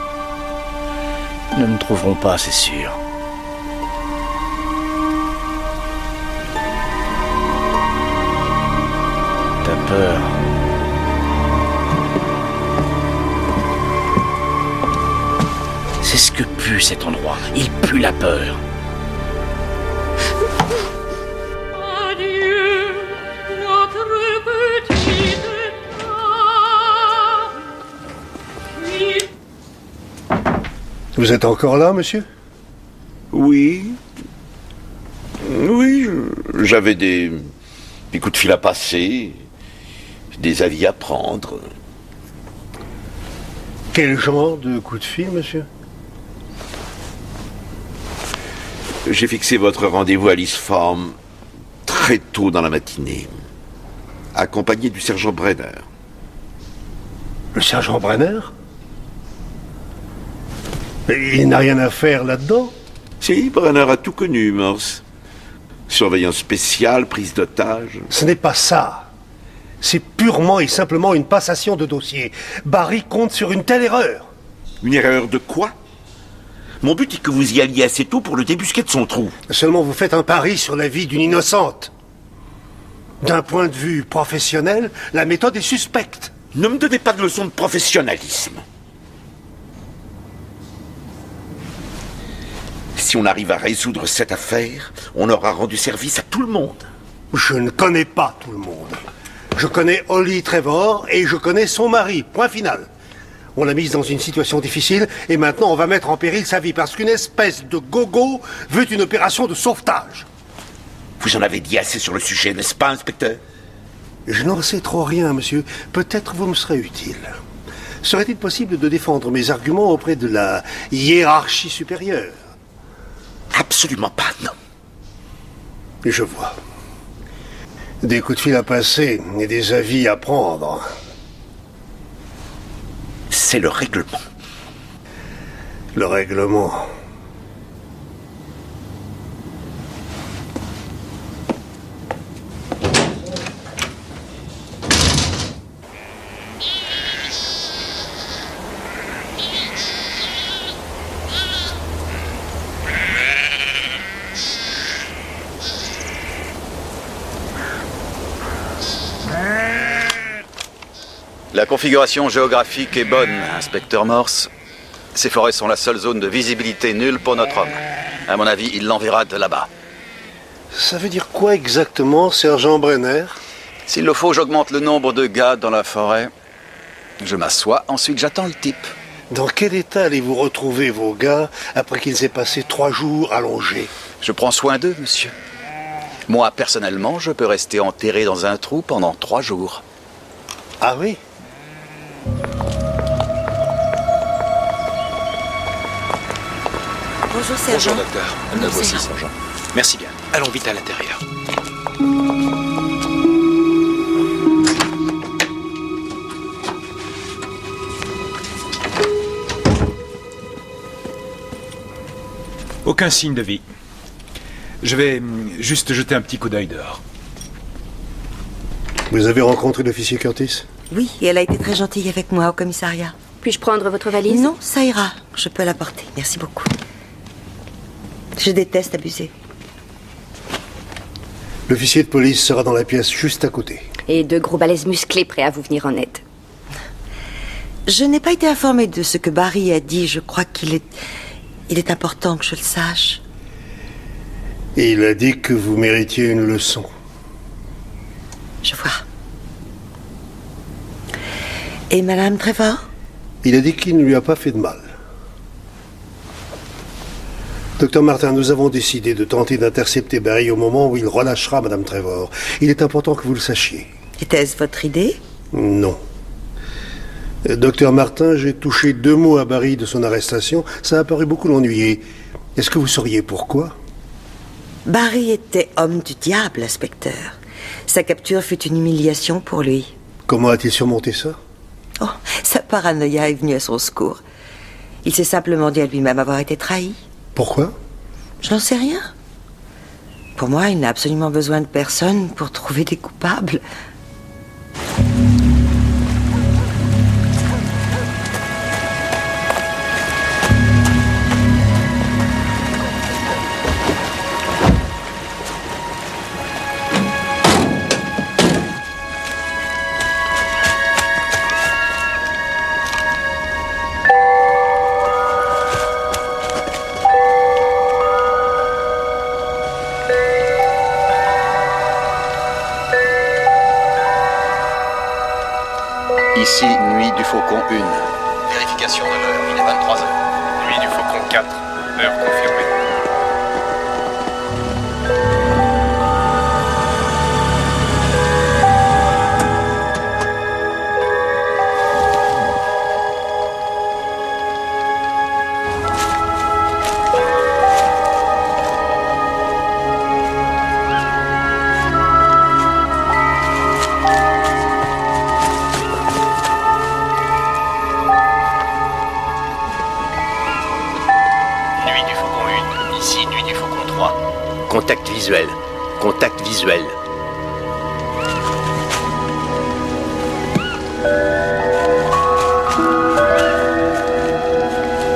Ils ne me trouveront pas, c'est sûr. T'as peur. C'est ce que pue cet endroit. Il pue la peur. Vous êtes encore là, monsieur? Oui. Oui, j'avais des coups de fil à passer, des avis à prendre. Quel genre de coup de fil, monsieur? J'ai fixé votre rendez-vous à l'Eastform très tôt dans la matinée, accompagné du sergent Brenner. Le sergent Brenner? Il n'a rien à faire là-dedans? Si, Brenner a tout connu, Morse. Surveillance spéciale, prise d'otage. Ce n'est pas ça. C'est purement et simplement une passation de dossier. Barry compte sur une telle erreur. Une erreur de quoi? Mon but est que vous y alliez assez tôt pour le débusquer de son trou. Seulement vous faites un pari sur la vie d'une innocente. D'un point de vue professionnel, la méthode est suspecte. Ne me donnez pas de leçons de professionnalisme. Si on arrive à résoudre cette affaire, on aura rendu service à tout le monde. Je ne connais pas tout le monde. Je connais Holly Trevor et je connais son mari. Point final. On l'a mise dans une situation difficile et maintenant on va mettre en péril sa vie parce qu'une espèce de gogo veut une opération de sauvetage. Vous en avez dit assez sur le sujet, n'est-ce pas, inspecteur? Je n'en sais trop rien, monsieur. Peut-être vous me serez utile. Serait-il possible de défendre mes arguments auprès de la hiérarchie supérieure? Absolument pas, non. Je vois. Des coups de fil à passer et des avis à prendre. C'est le règlement. Le règlement. La configuration géographique est bonne, inspecteur Morse. Ces forêts sont la seule zone de visibilité nulle pour notre homme. À mon avis, il l'enverra de là-bas. Ça veut dire quoi exactement, sergent Brenner? S'il le faut, j'augmente le nombre de gars dans la forêt. Je m'assois, ensuite j'attends le type. Dans quel état allez-vous retrouver vos gars après qu'ils aient passé 3 jours allongés? Je prends soin d'eux, monsieur. Moi, personnellement, je peux rester enterré dans un trou pendant 3 jours. Ah oui? Bonjour, sergent. Bonjour, docteur. Bonjour, Voici, sergent. sergent. Merci bien. Allons vite à l'intérieur. Aucun signe de vie. Je vais juste jeter un petit coup d'œil dehors. Vous avez rencontré l'officier Curtis? Oui, et elle a été très gentille avec moi au commissariat. Puis-je prendre votre valise? Non, ça ira. Je peux la porter. Merci beaucoup. Je déteste abuser. L'officier de police sera dans la pièce juste à côté. Et 2 gros balaises musclés prêts à vous venir en aide. Je n'ai pas été informée de ce que Barry a dit. Je crois qu'il est important que je le sache. Et il a dit que vous méritiez une leçon. Je vois. Et Madame Trevor? Il a dit qu'il ne lui a pas fait de mal. Docteur Martin, nous avons décidé de tenter d'intercepter Barry au moment où il relâchera Madame Trevor. Il est important que vous le sachiez. Était-ce votre idée? Non. Docteur Martin, j'ai touché 2 mots à Barry de son arrestation. Ça a paru beaucoup l'ennuyer. Est-ce que vous sauriez pourquoi? Barry était homme du diable, inspecteur. Sa capture fut une humiliation pour lui. Comment a-t-il surmonté ça? Oh, sa paranoïa est venue à son secours. Il s'est simplement dit à lui-même avoir été trahi. Pourquoi? Je n'en sais rien. Pour moi, il n'a absolument besoin de personne pour trouver des coupables. Ici, nuit du Faucon 1. Vérification de l'heure, il est 23h. Nuit du Faucon 4. Heure confirmée. Contact visuel. Contact visuel.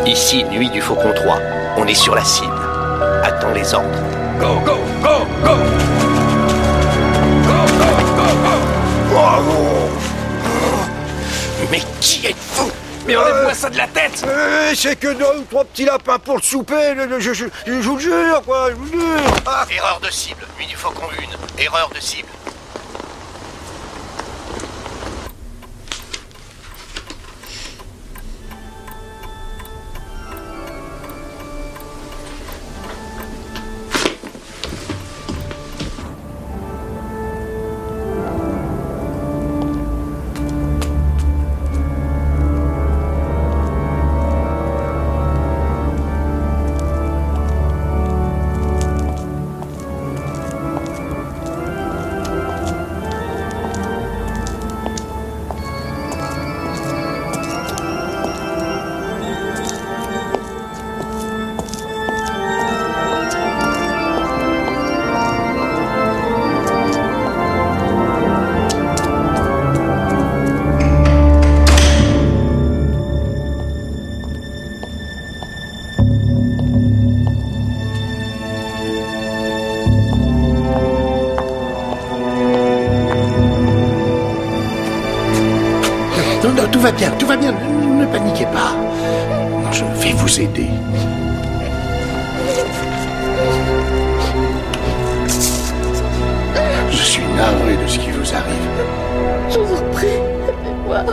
Ici, nuit du Faucon 3. On est sur la cible. Attends les ordres. Go, go, go, go! Go, go, go, go! Bravo! Mais qui êtes-vous? Mais enlève-moi ça de la tête! C'est que 2 ou 3 petits lapins pour le souper, je vous le jure, quoi, je vous le jure! Ah. Erreur de cible, nuit du Faucon 1. Erreur de cible. Tout va bien, ne paniquez pas. Je vais vous aider. Je suis navré de ce qui vous arrive. Je vous en prie, aidez-moi.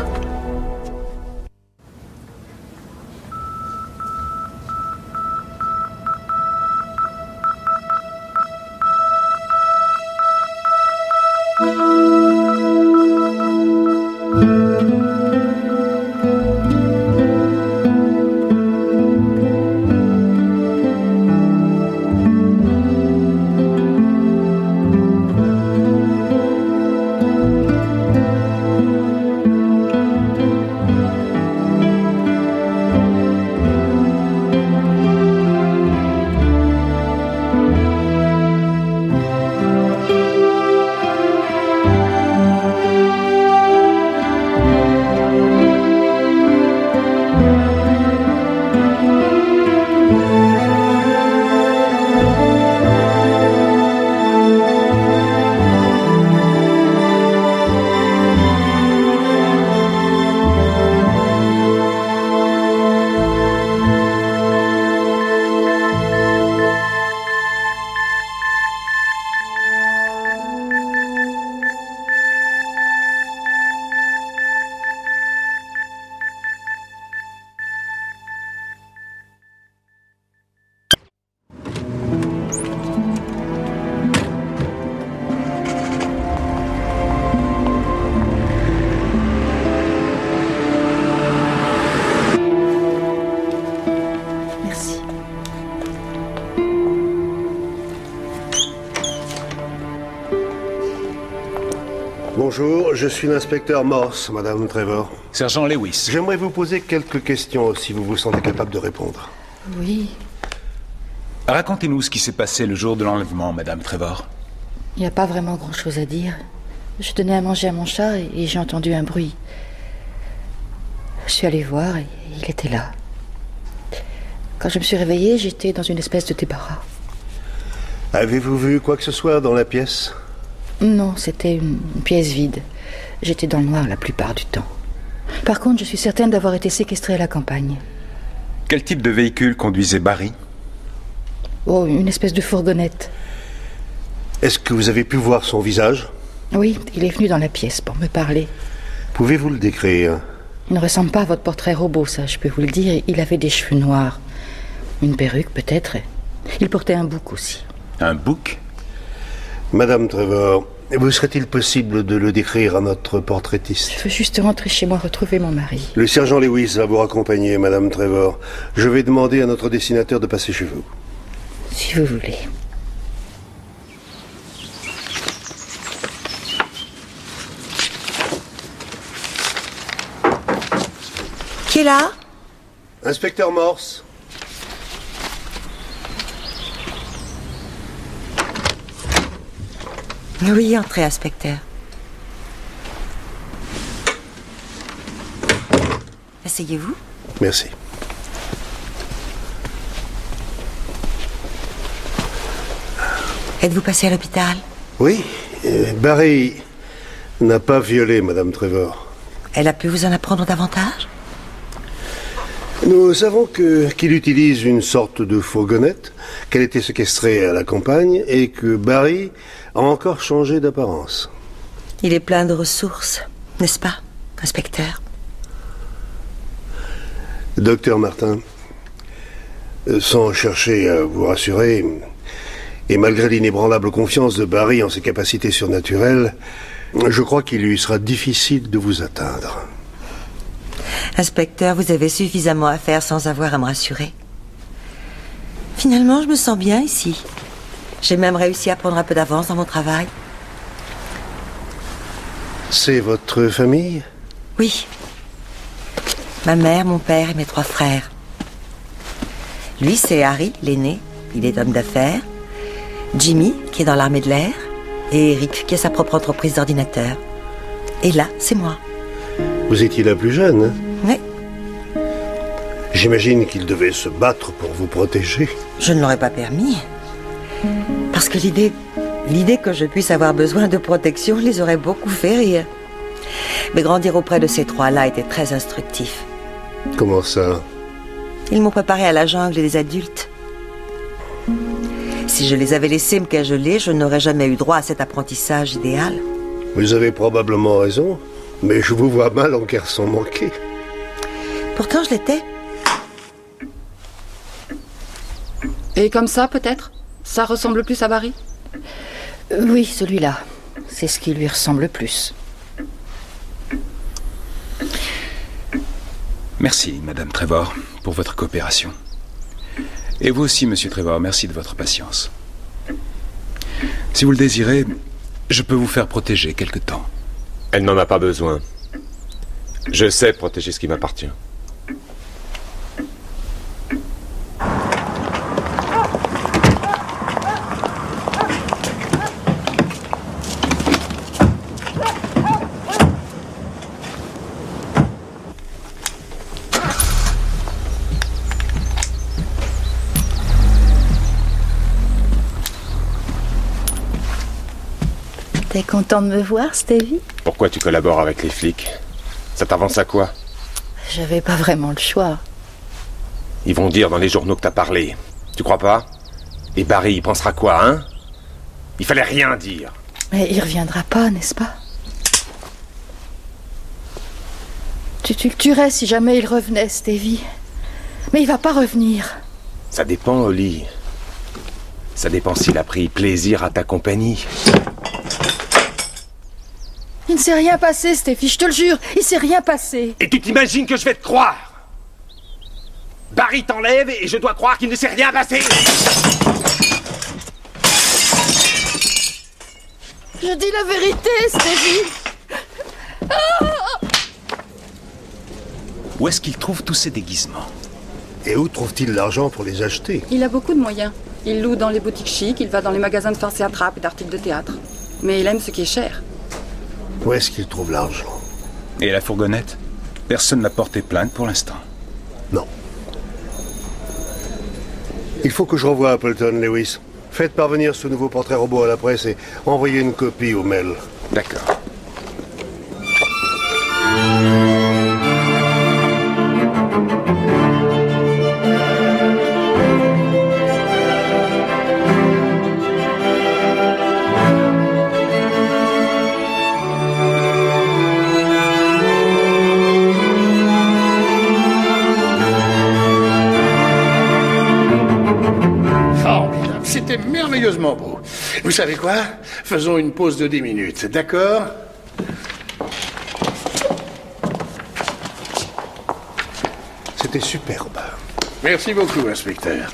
Bonjour, je suis l'inspecteur Morse, Madame Trevor. Sergent Lewis. J'aimerais vous poser quelques questions, si vous vous sentez capable de répondre. Oui, Racontez-nous ce qui s'est passé le jour de l'enlèvement, Madame Trevor. Il n'y a pas vraiment grand-chose à dire. Je donnais à manger à mon chat et j'ai entendu un bruit. Je suis allée voir et il était là. Quand je me suis réveillée, j'étais dans une espèce de débarras. Avez-vous vu quoi que ce soit dans la pièce? Non, c'était une pièce vide. J'étais dans le noir la plupart du temps. Par contre, je suis certaine d'avoir été séquestrée à la campagne. Quel type de véhicule conduisait Barry? Oh, une espèce de fourgonnette. Est-ce que vous avez pu voir son visage? Oui, il est venu dans la pièce pour me parler. Pouvez-vous le décrire? Il ne ressemble pas à votre portrait robot, ça, je peux vous le dire. Il avait des cheveux noirs. Une perruque, peut-être. Il portait un bouc aussi. Un bouc? Madame Trevor, vous serait-il possible de le décrire à notre portraitiste? Je veux juste rentrer chez moi retrouver mon mari. Le sergent Lewis va vous raccompagner, Madame Trevor. Je vais demander à notre dessinateur de passer chez vous. Si vous voulez. Qui est là? Inspecteur Morse. Oui, entrez, inspecteur. Asseyez-vous. Merci. Êtes-vous passé à l'hôpital? Oui, Barry n'a pas violé Madame Trevor. Elle a pu vous en apprendre davantage? Nous savons qu'il utilise une sorte de fourgonnette, qu'elle était séquestrée à la campagne et que Barry a encore changé d'apparence. Il est plein de ressources, n'est-ce pas, inspecteur? Docteur Martin, sans chercher à vous rassurer, et malgré l'inébranlable confiance de Barry en ses capacités surnaturelles, je crois qu'il lui sera difficile de vous atteindre. Inspecteur, vous avez suffisamment à faire sans avoir à me rassurer. Finalement, je me sens bien ici. J'ai même réussi à prendre un peu d'avance dans mon travail. C'est votre famille? Oui. Ma mère, mon père et mes 3 frères. Lui, c'est Harry, l'aîné. Il est homme d'affaires. Jimmy, qui est dans l'armée de l'air. Et Eric, qui a sa propre entreprise d'ordinateur. Et là, c'est moi. Vous étiez la plus jeune, hein? Oui. J'imagine qu'il devait se battre pour vous protéger. Je ne l'aurais pas permis. Parce que l'idée que je puisse avoir besoin de protection les aurait beaucoup fait rire. Mais grandir auprès de ces 3-là était très instructif. Comment ça? Ils m'ont préparé à la jungle et des adultes. Si je les avais laissés me cajoler, je n'aurais jamais eu droit à cet apprentissage idéal. Vous avez probablement raison, mais je vous vois mal en garçon manqué. Pourtant, je l'étais. Et comme ça, peut-être? Ça ressemble plus à Barry? Oui, celui-là. C'est ce qui lui ressemble le plus. Merci, Madame Trevor, pour votre coopération. Et vous aussi, Monsieur Trevor, merci de votre patience. Si vous le désirez, je peux vous faire protéger quelque temps. Elle n'en a pas besoin. Je sais protéger ce qui m'appartient. T'es content de me voir, Stevie? Pourquoi tu collabores avec les flics? Ça t'avance à quoi? J'avais pas vraiment le choix. Ils vont dire dans les journaux que t'as parlé. Tu crois pas? Et Barry, il pensera quoi, hein? Il fallait rien dire. Mais il reviendra pas, n'est-ce pas? Tu le tuerais si jamais il revenait, Stevie. Mais il va pas revenir. Ça dépend, Holly. Ça dépend s'il a pris plaisir à ta compagnie. Il ne s'est rien passé, Stevie, je te le jure. Il s'est rien passé. Et tu t'imagines que je vais te croire? Barry t'enlève et je dois croire qu'il ne s'est rien passé. Je dis la vérité, Stevie. Où est-ce qu'il trouve tous ces déguisements? Et où trouve-t-il l'argent pour les acheter? Il a beaucoup de moyens. Il loue dans les boutiques chics, il va dans les magasins de farce et attrape et d'articles de théâtre. Mais il aime ce qui est cher. Où est-ce qu'il trouve l'argent? Et la fourgonnette? Personne n'a porté plainte pour l'instant. Non. Il faut que je revoie Appleton, Lewis. Faites parvenir ce nouveau portrait robot à la presse et envoyez une copie au mail. D'accord. C'était merveilleusement beau. Vous savez quoi? Faisons une pause de 10 minutes, d'accord? C'était superbe. Merci beaucoup, inspecteur.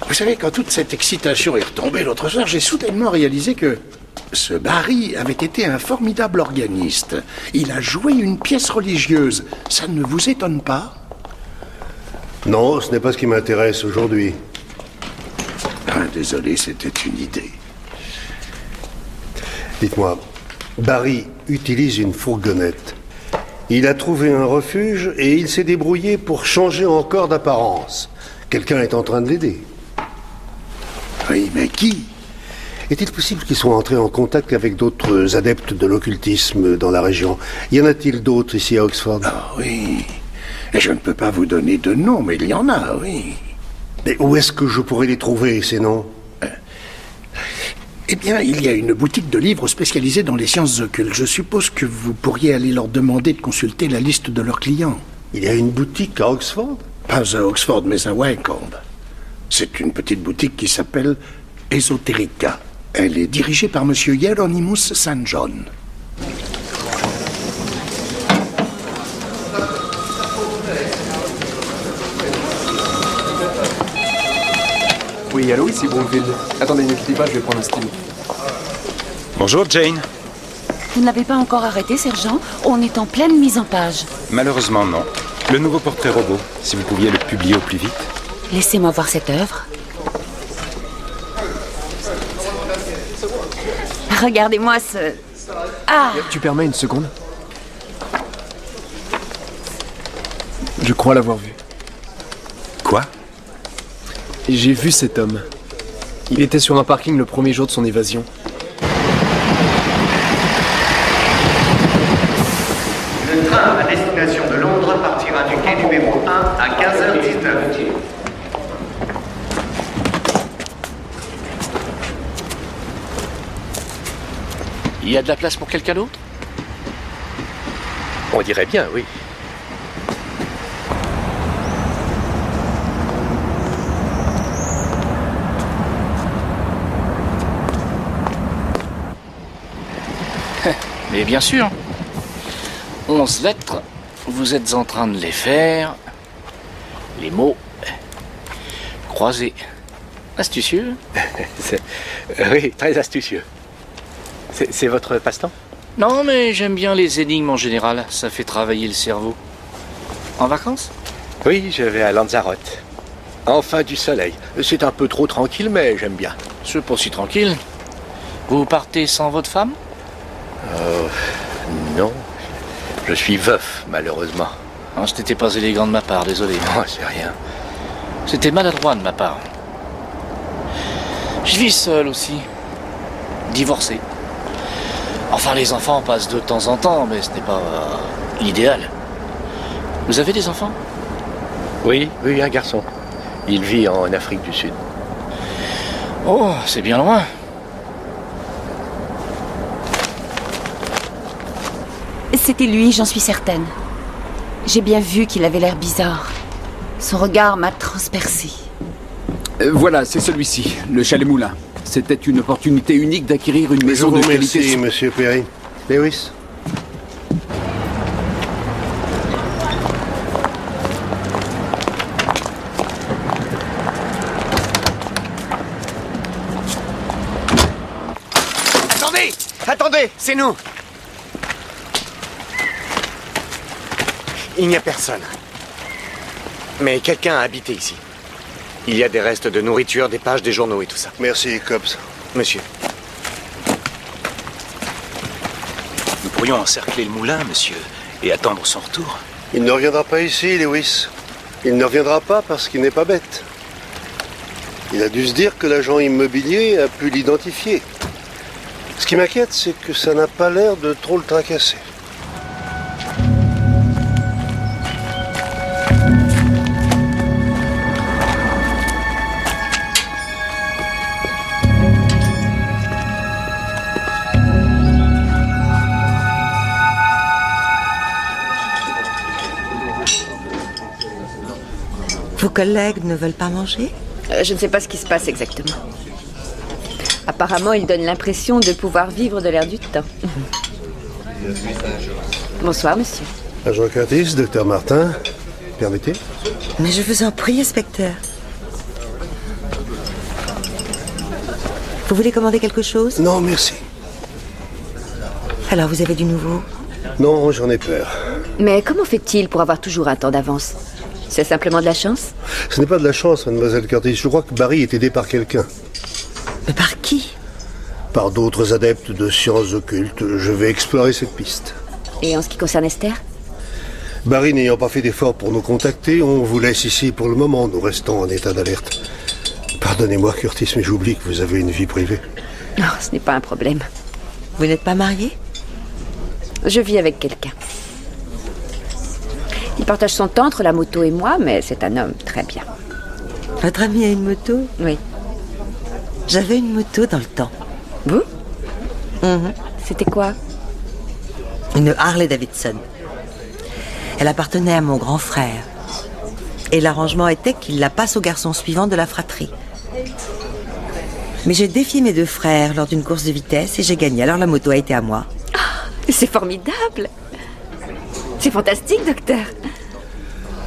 Vous savez, quand toute cette excitation est retombée l'autre soir, j'ai soudainement réalisé que ce Barry avait été un formidable organiste. Il a joué une pièce religieuse. Ça ne vous étonne pas? Non, ce n'est pas ce qui m'intéresse aujourd'hui. Ah, désolé, c'était une idée. Dites-moi, Barry utilise une fourgonnette. Il a trouvé un refuge et il s'est débrouillé pour changer encore d'apparence. Quelqu'un est en train de l'aider. Oui, mais qui? Est-il possible qu'il soit entré en contact avec d'autres adeptes de l'occultisme dans la région? Y en a-t-il d'autres ici à Oxford? Ah oui. Et je ne peux pas vous donner de nom, mais il y en a, oui. Mais où est-ce que je pourrais les trouver, ces noms? Eh bien, il y a une boutique de livres spécialisée dans les sciences occultes. Je suppose que vous pourriez aller leur demander de consulter la liste de leurs clients. Il y a une boutique à Oxford? Pas à Oxford, mais à Wycombe. C'est une petite boutique qui s'appelle Esoterica. Elle est dirigée par M. Hieronymus St. John. Oui, allô, ici Brookfield. Attendez, ne quittez pas, je vais prendre un stylo. Bonjour, Jane. Vous ne l'avez pas encore arrêté, sergent? On est en pleine mise en page. Malheureusement, non. Le nouveau portrait robot, si vous pouviez le publier au plus vite. Laissez-moi voir cette œuvre. Regardez-moi ce... Ah! Tu permets une seconde? Je crois l'avoir vu. Quoi? J'ai vu cet homme. Il était sur un parking le premier jour de son évasion. Le train à destination de Londres partira du quai numéro 1 à 15h19. Il y a de la place pour quelqu'un d'autre? On dirait bien, oui. Mais bien sûr. 11 lettres, vous êtes en train de les faire. Les mots croisés. Astucieux? Oui, très astucieux. C'est votre passe-temps? Non, mais j'aime bien les énigmes en général. Ça fait travailler le cerveau. En vacances? Oui, je vais à Lanzarote. Enfin du soleil. C'est un peu trop tranquille, mais j'aime bien. C'est pas si tranquille. Vous partez sans votre femme? Non. Je suis veuf, malheureusement. Ce n'était pas élégant de ma part, désolé. Oh, c'est rien. C'était maladroit de ma part. Je vis seul aussi. Divorcé. Enfin, les enfants passent de temps en temps, mais ce n'est pas l'idéal. Vous avez des enfants? Oui, un garçon. Il vit en Afrique du Sud. Oh, c'est bien loin. C'était lui, j'en suis certaine. J'ai bien vu qu'il avait l'air bizarre. Son regard m'a transpercé. Voilà, c'est celui-ci, le chalet-moulin. C'était une opportunité unique d'acquérir une maison de qualité. Merci, monsieur Perry. Lewis. Attendez, c'est nous. Il n'y a personne. Mais quelqu'un a habité ici. Il y a des restes de nourriture, des pages, des journaux et tout ça. Merci, Cobbs. Monsieur. Nous pourrions encercler le moulin, monsieur, et attendre son retour. Il ne reviendra pas ici, Lewis. Il ne reviendra pas parce qu'il n'est pas bête. Il a dû se dire que l'agent immobilier a pu l'identifier. Ce qui m'inquiète, c'est que ça n'a pas l'air de trop le tracasser. Vos collègues ne veulent pas manger? Je ne sais pas ce qui se passe exactement. Apparemment, ils donnent l'impression de pouvoir vivre de l'air du temps. Bonsoir, monsieur. Agent Curtis, docteur Martin, permettez? Mais je vous en prie, inspecteur. Vous voulez commander quelque chose? Non, merci. Alors, vous avez du nouveau? Non, j'en ai peur. Mais comment fait-il pour avoir toujours un temps d'avance? C'est simplement de la chance? Ce n'est pas de la chance, mademoiselle Curtis. Je crois que Barry est aidé par quelqu'un. Mais par qui? Par d'autres adeptes de sciences occultes. Je vais explorer cette piste. Et en ce qui concerne Esther? Barry n'ayant pas fait d'effort pour nous contacter, on vous laisse ici pour le moment. Nous restons en état d'alerte. Pardonnez-moi, Curtis, mais j'oublie que vous avez une vie privée. Non, ce n'est pas un problème. Vous n'êtes pas marié? Je vis avec quelqu'un. Il partage son temps entre la moto et moi, mais c'est un homme très bien. Votre ami a une moto? Oui. J'avais une moto dans le temps. Vous? C'était quoi? Une Harley Davidson. Elle appartenait à mon grand frère. Et l'arrangement était qu'il la passe au garçon suivant de la fratrie. Mais j'ai défié mes deux frères lors d'une course de vitesse et j'ai gagné. Alors la moto a été à moi. Oh, c'est formidable! C'est fantastique, docteur.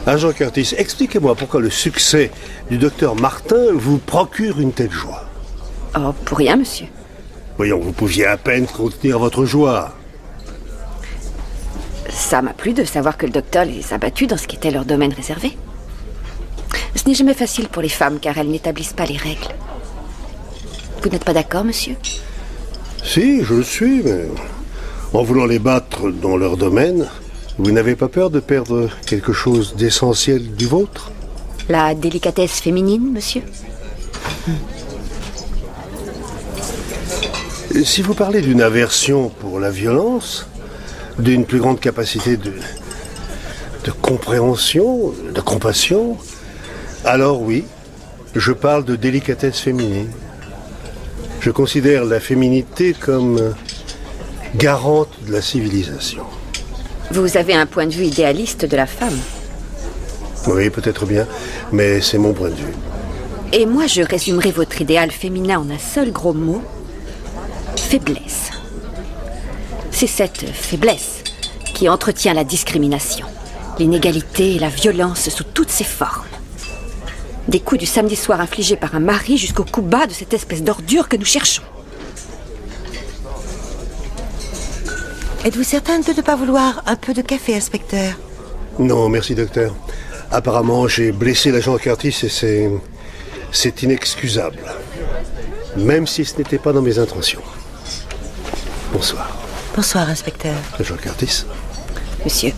Agent Curtis, expliquez-moi pourquoi le succès du docteur Martin vous procure une telle joie. Oh, pour rien, monsieur. Voyons, vous pouviez à peine contenir votre joie. Ça m'a plu de savoir que le docteur les a battus dans ce qui était leur domaine réservé. Ce n'est jamais facile pour les femmes, car elles n'établissent pas les règles. Vous n'êtes pas d'accord, monsieur? Si, je le suis, mais en voulant les battre dans leur domaine, vous n'avez pas peur de perdre quelque chose d'essentiel du vôtre? La délicatesse féminine, monsieur? Si vous parlez d'une aversion pour la violence, d'une plus grande capacité de compréhension, de compassion, alors oui, je parle de délicatesse féminine. Je considère la féminité comme garante de la civilisation. Vous avez un point de vue idéaliste de la femme. Oui, peut-être bien, mais c'est mon point de vue. Et moi, je résumerai votre idéal féminin en un seul gros mot. Faiblesse. C'est cette faiblesse qui entretient la discrimination, l'inégalité et la violence sous toutes ses formes. Des coups du samedi soir infligés par un mari jusqu'au coup bas de cette espèce d'ordure que nous cherchons. Êtes-vous certaine de ne pas vouloir un peu de café, inspecteur? Non, merci, docteur. Apparemment, j'ai blessé l'agent Curtis et c'est inexcusable. Même si ce n'était pas dans mes intentions. Bonsoir. Bonsoir, inspecteur. Agent Curtis. Monsieur.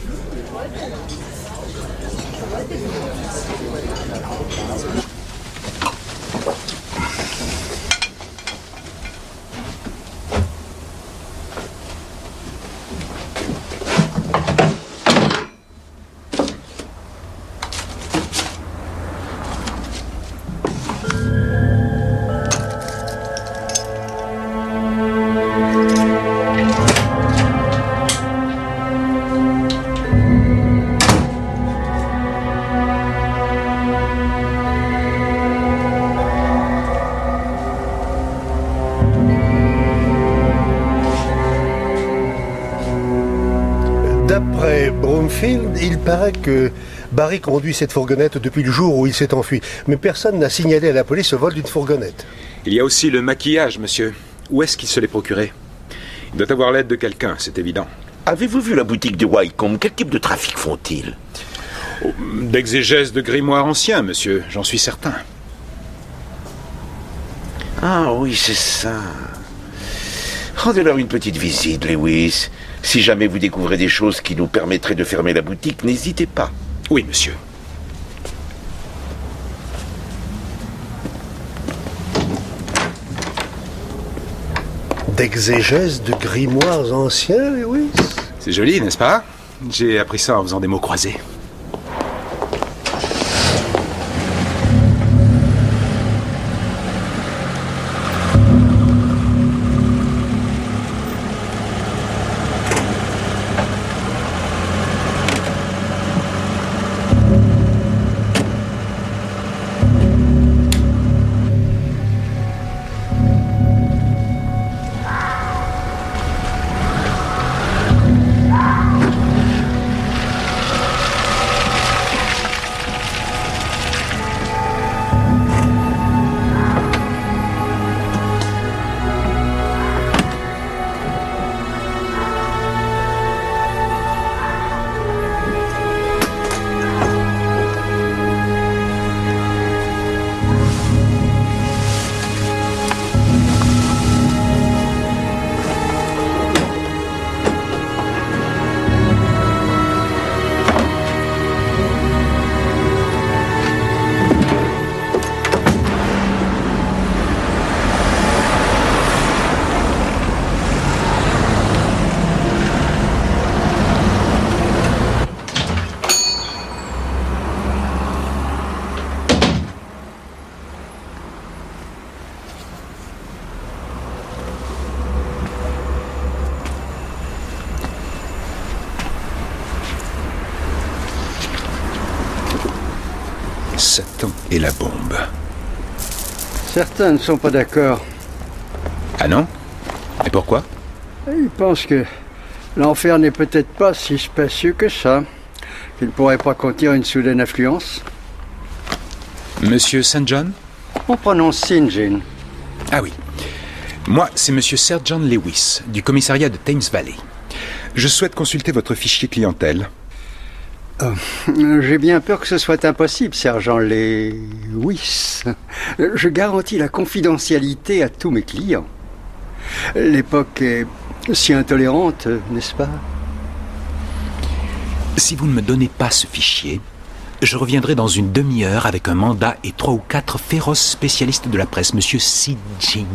D'après Broomfield, il paraît que Barry conduit cette fourgonnette depuis le jour où il s'est enfui. Mais personne n'a signalé à la police le vol d'une fourgonnette. Il y a aussi le maquillage, monsieur. Où est-ce qu'il se l'est procuré? Il doit avoir l'aide de quelqu'un, c'est évident. Avez-vous vu la boutique de Wycombe? Quel type de trafic font-ils? D'exégèse de grimoires anciens, monsieur, j'en suis certain. Ah oui, c'est ça. Rendez-leur une petite visite, Lewis. Si jamais vous découvrez des choses qui nous permettraient de fermer la boutique, n'hésitez pas. Oui, monsieur. D'exégèse de grimoires anciens, Lewis? C'est joli, n'est-ce pas? J'ai appris ça en faisant des mots croisés. Satan et la bombe. Certains ne sont pas d'accord. Ah non? Et pourquoi? Ils pensent que l'enfer n'est peut-être pas si spacieux que ça, qu'il ne pourrait pas contenir une soudaine affluence. Monsieur St. John? On prononce St. John. Ah oui. Moi, c'est monsieur Sir John Lewis, du commissariat de Thames Valley. Je souhaite consulter votre fichier clientèle. J'ai bien peur que ce soit impossible, sergent Lewis. Je garantis la confidentialité à tous mes clients. L'époque est si intolérante, n'est-ce pas? Si vous ne me donnez pas ce fichier, je reviendrai dans une demi-heure avec un mandat et 3 ou 4 féroces spécialistes de la presse, monsieur St. John.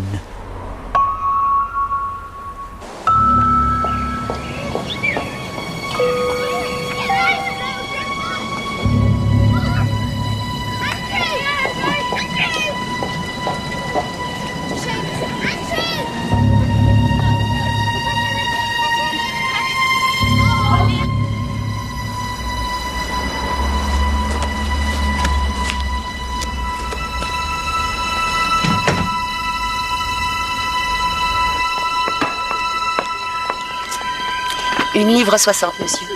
Une livre 60, monsieur.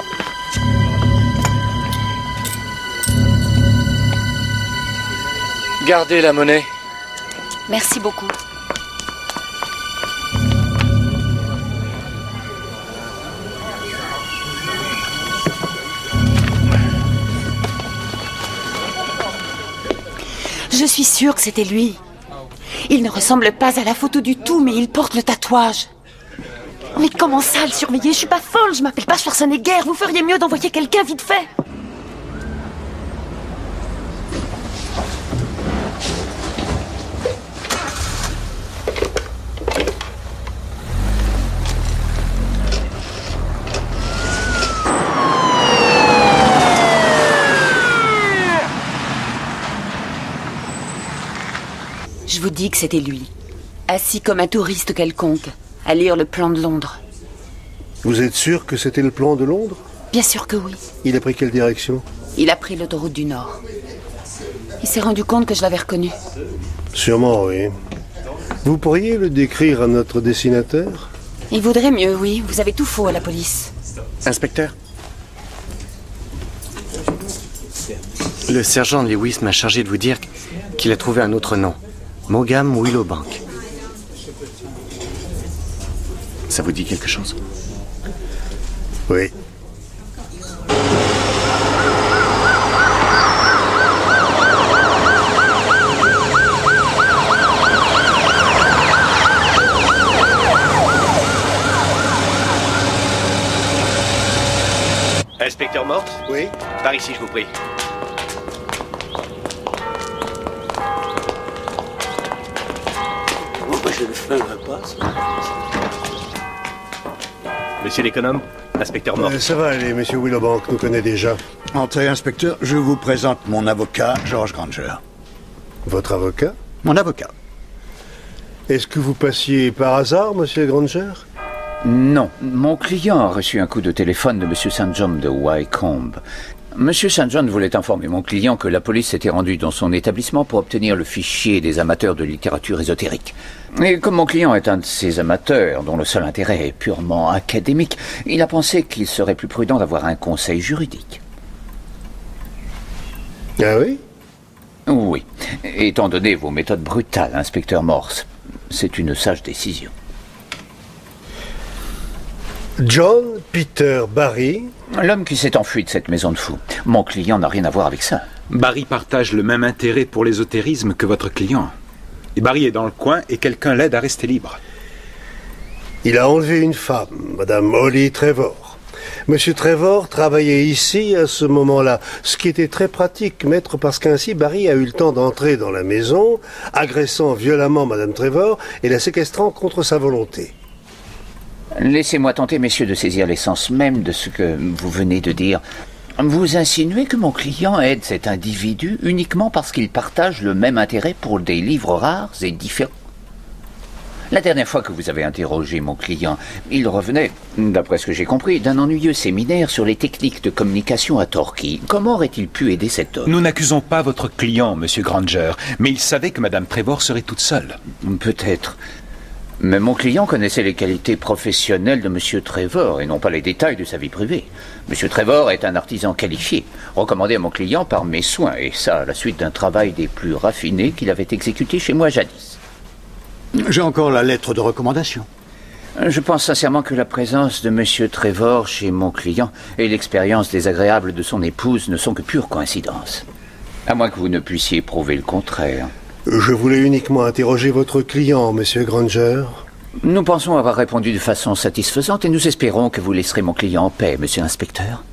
Gardez la monnaie. Merci beaucoup. Je suis sûre que c'était lui. Il ne ressemble pas à la photo du tout, mais il porte le tatouage. Mais comment ça, le surveiller? Je suis pas folle, je m'appelle pas Schwarzenegger. Vous feriez mieux d'envoyer quelqu'un vite fait. Je vous dis que c'était lui. Assis comme un touriste quelconque, à lire le plan de Londres. Vous êtes sûr que c'était le plan de Londres? Bien sûr que oui. Il a pris quelle direction? Il a pris l'autoroute du Nord. Il s'est rendu compte que je l'avais reconnu. Sûrement, oui. Vous pourriez le décrire à notre dessinateur? Il voudrait mieux, oui. Vous avez tout faux à la police. Inspecteur? Le sergent Lewis m'a chargé de vous dire qu'il a trouvé un autre nom. Mogam Willowbank. Ça vous dit quelque chose? Oui. Inspecteur Morse? Oui. Par ici, je vous prie. Je ne ferai pas ça. Monsieur l'économe, inspecteur Morse. Ça va aller, monsieur Willowbank nous connaît déjà. Entrez, inspecteur, je vous présente mon avocat, George Granger. Votre avocat? Mon avocat. Est-ce que vous passiez par hasard, monsieur Granger? Non. Mon client a reçu un coup de téléphone de Monsieur St. John de Wycombe. Monsieur St. John voulait informer mon client que la police s'était rendue dans son établissement pour obtenir le fichier des amateurs de littérature ésotérique. Et comme mon client est un de ces amateurs dont le seul intérêt est purement académique, il a pensé qu'il serait plus prudent d'avoir un conseil juridique. Ah oui? Oui. Étant donné vos méthodes brutales, inspecteur Morse, c'est une sage décision. John Peter Barry? L'homme qui s'est enfui de cette maison de fous. Mon client n'a rien à voir avec ça. Barry partage le même intérêt pour l'ésotérisme que votre client. Et Barry est dans le coin et quelqu'un l'aide à rester libre. Il a enlevé une femme, Madame Holly Trevor. Monsieur Trevor travaillait ici à ce moment-là, ce qui était très pratique, maître, parce qu'ainsi Barry a eu le temps d'entrer dans la maison, agressant violemment Madame Trevor et la séquestrant contre sa volonté. Laissez-moi tenter, messieurs, de saisir l'essence même de ce que vous venez de dire. Vous insinuez que mon client aide cet individu uniquement parce qu'il partage le même intérêt pour des livres rares et différents. La dernière fois que vous avez interrogé mon client, il revenait, d'après ce que j'ai compris, d'un ennuyeux séminaire sur les techniques de communication à Torquay. Comment aurait-il pu aider cet homme? Nous n'accusons pas votre client, monsieur Granger, mais il savait que Madame Trevor serait toute seule. Peut-être. Mais mon client connaissait les qualités professionnelles de Monsieur Trevor et non pas les détails de sa vie privée. Monsieur Trevor est un artisan qualifié, recommandé à mon client par mes soins, et ça à la suite d'un travail des plus raffinés qu'il avait exécuté chez moi jadis. J'ai encore la lettre de recommandation. Je pense sincèrement que la présence de Monsieur Trevor chez mon client et l'expérience désagréable de son épouse ne sont que pure coïncidence. À moins que vous ne puissiez prouver le contraire. Je voulais uniquement interroger votre client, monsieur Granger. Nous pensons avoir répondu de façon satisfaisante et nous espérons que vous laisserez mon client en paix, monsieur l'inspecteur.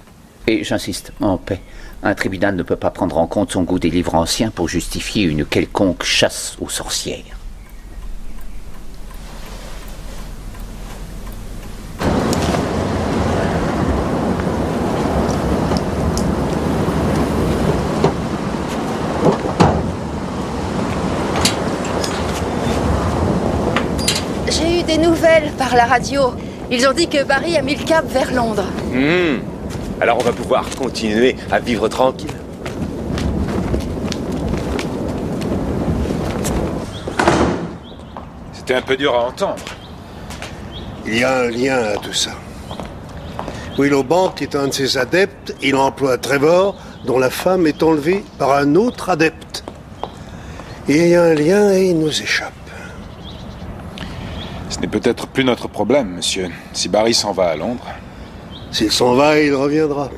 Et j'insiste, en paix. Un tribunal ne peut pas prendre en compte son goût des livres anciens pour justifier une quelconque chasse aux sorcières. J'ai eu des nouvelles par la radio. Ils ont dit que Barry a mis le cap vers Londres. Alors on va pouvoir continuer à vivre tranquille. C'était un peu dur à entendre. Il y a un lien à tout ça. Willowbank est un de ses adeptes. Il emploie Trevor, dont la femme est enlevée par un autre adepte. Il y a un lien et il nous échappe. Ce n'est peut-être plus notre problème, monsieur. Si Barry s'en va à Londres... S'il s'en va, il reviendra.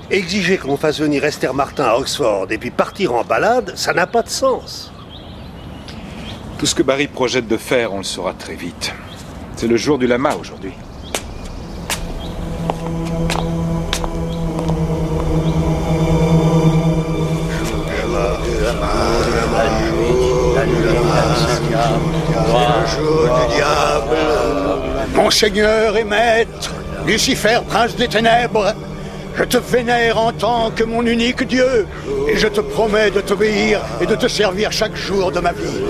Exiger qu'on fasse venir Esther Martin à Oxford et puis partir en balade, ça n'a pas de sens. Tout ce que Barry projette de faire, on le saura très vite. C'est le jour du lama aujourd'hui. Le jour du diable. Mon Seigneur et Maître, Lucifer, prince des ténèbres, je te vénère en tant que mon unique Dieu, et je te promets de t'obéir et de te servir chaque jour de ma vie.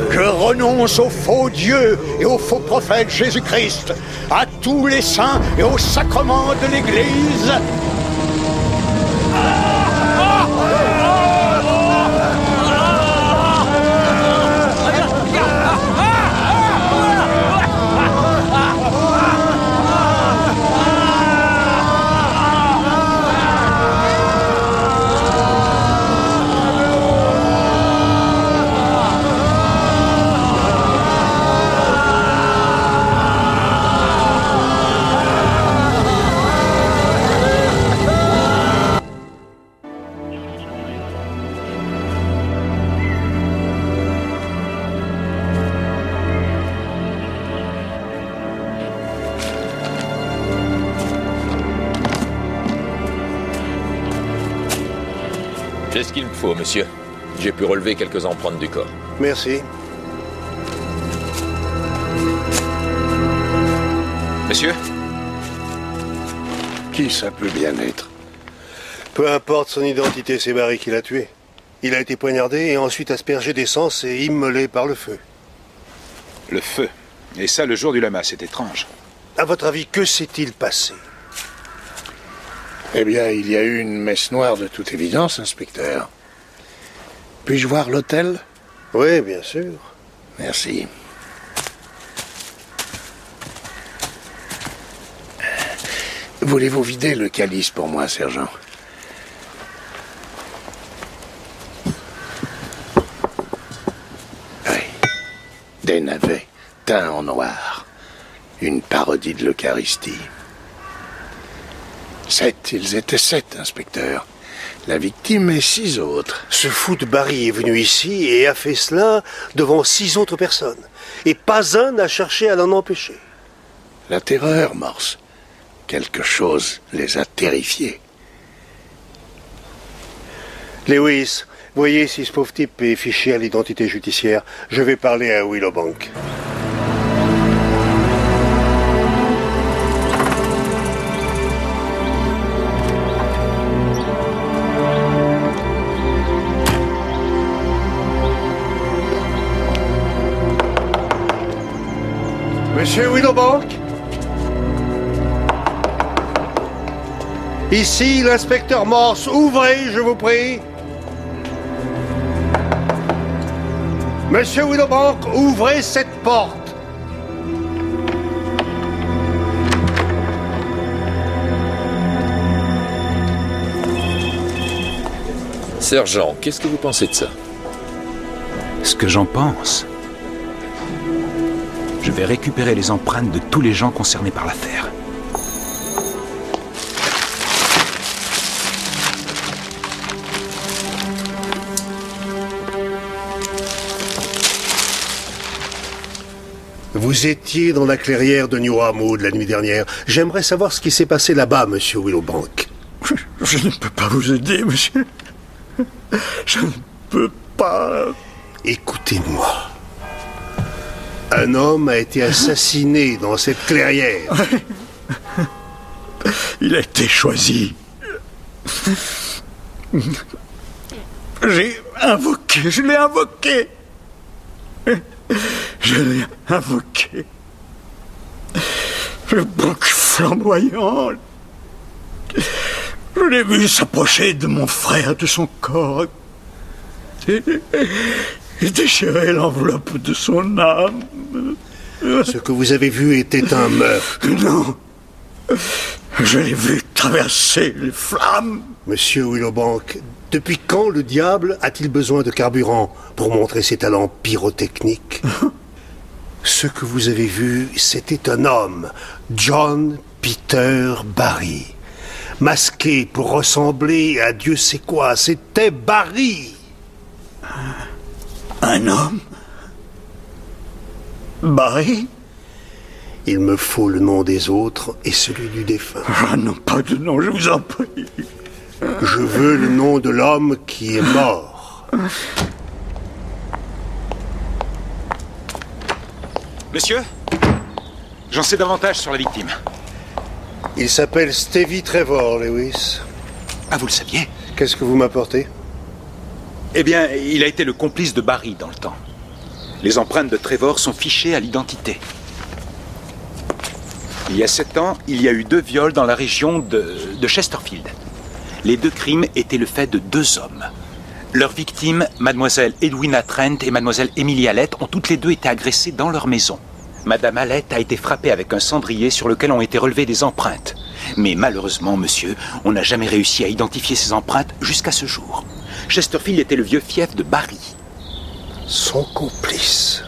Je renonce aux faux dieux et aux faux prophètes Jésus-Christ, à tous les saints et aux sacrements de l'Église. J'ai ce qu'il me faut, monsieur. J'ai pu relever quelques empreintes du corps. Merci. Monsieur? Qui ça peut bien être? Peu importe son identité, c'est Barry qui l'a tué. Il a été poignardé et ensuite aspergé d'essence et immolé par le feu. Le feu? Et ça, le jour du lama, c'est étrange. À votre avis, que s'est-il passé? Eh bien, il y a eu une messe noire de toute évidence, inspecteur. Puis-je voir l'hôtel? Oui, bien sûr. Merci. Voulez-vous vider le calice pour moi, sergent? Oui. Des navets, teints en noir. Une parodie de l'Eucharistie. 7, ils étaient 7, inspecteur. La victime et 6 autres. Ce fou de Barry est venu ici et a fait cela devant 6 autres personnes. Et pas un n'a cherché à l'en empêcher. La terreur, Morse. Quelque chose les a terrifiés. Lewis, voyez si ce pauvre type est fiché à l'identité judiciaire. Je vais parler à Willowbank. Monsieur Willowbank? Ici, l'inspecteur Morse. Ouvrez, je vous prie. Monsieur Willowbank, ouvrez cette porte. Sergent, qu'est-ce que vous pensez de ça? Ce que j'en pense? Je vais récupérer les empreintes de tous les gens concernés par l'affaire. Vous étiez dans la clairière de New Armwood la nuit dernière. J'aimerais savoir ce qui s'est passé là-bas, monsieur Willowbank. Je ne peux pas vous aider, monsieur. Je ne peux pas... Écoutez-moi. Un homme a été assassiné dans cette clairière. Il a été choisi. J'ai invoqué, je l'ai invoqué. Je l'ai invoqué. Le bouc flamboyant. Je l'ai vu s'approcher de mon frère, de son corps. Et déchirer l'enveloppe de son âme. Ce que vous avez vu était un meurtre. Non. Je l'ai vu traverser les flammes. Monsieur Willowbank, depuis quand le diable a-t-il besoin de carburant pour montrer ses talents pyrotechniques? Ce que vous avez vu, c'était un homme, John Peter Barry. Masqué pour ressembler à Dieu sait quoi, c'était Barry. Un homme? Barry? Il me faut le nom des autres et celui du défunt. Ah non, pas de nom, je vous en prie. Je veux le nom de l'homme qui est mort. Monsieur, j'en sais davantage sur la victime. Il s'appelle Stevie Trevor, Lewis. Ah, vous le saviez? Qu'est-ce que vous m'apportez? Eh bien, il a été le complice de Barry dans le temps. Les empreintes de Trevor sont fichées à l'identité. Il y a 7 ans, il y a eu 2 viols dans la région de Chesterfield. Les 2 crimes étaient le fait de 2 hommes. Leurs victimes, mademoiselle Edwina Trent et mademoiselle Emily Hallett, ont toutes les 2 été agressées dans leur maison. Madame Hallett a été frappée avec un cendrier sur lequel ont été relevées des empreintes. Mais malheureusement, monsieur, on n'a jamais réussi à identifier ces empreintes jusqu'à ce jour. Chesterfield était le vieux fief de Barry. Son complice.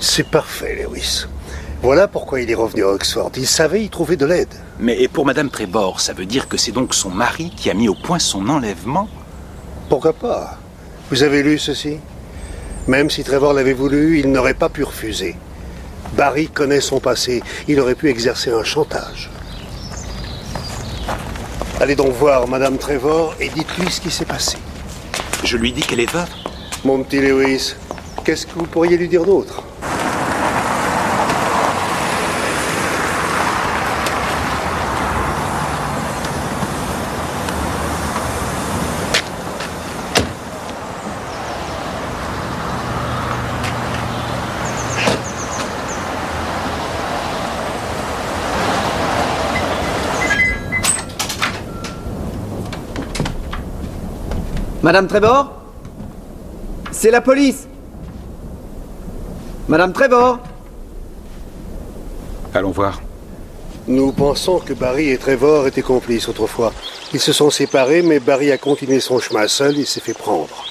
C'est parfait, Lewis. Voilà pourquoi il est revenu à Oxford. Il savait y trouver de l'aide. Mais et pour Madame Trevor, ça veut dire que c'est donc son mari qui a mis au point son enlèvement? Pourquoi pas? Vous avez lu ceci? Même si Trevor l'avait voulu, il n'aurait pas pu refuser. Barry connaît son passé. Il aurait pu exercer un chantage. Allez donc voir Madame Trevor et dites-lui ce qui s'est passé. Je lui dis qu'elle est veuve. Mon petit Lewis, qu'est-ce que vous pourriez lui dire d'autre? Madame Trevor? C'est la police. Madame Trevor? Allons voir. Nous pensons que Barry et Trevor étaient complices autrefois. Ils se sont séparés, mais Barry a continué son chemin seul et s'est fait prendre.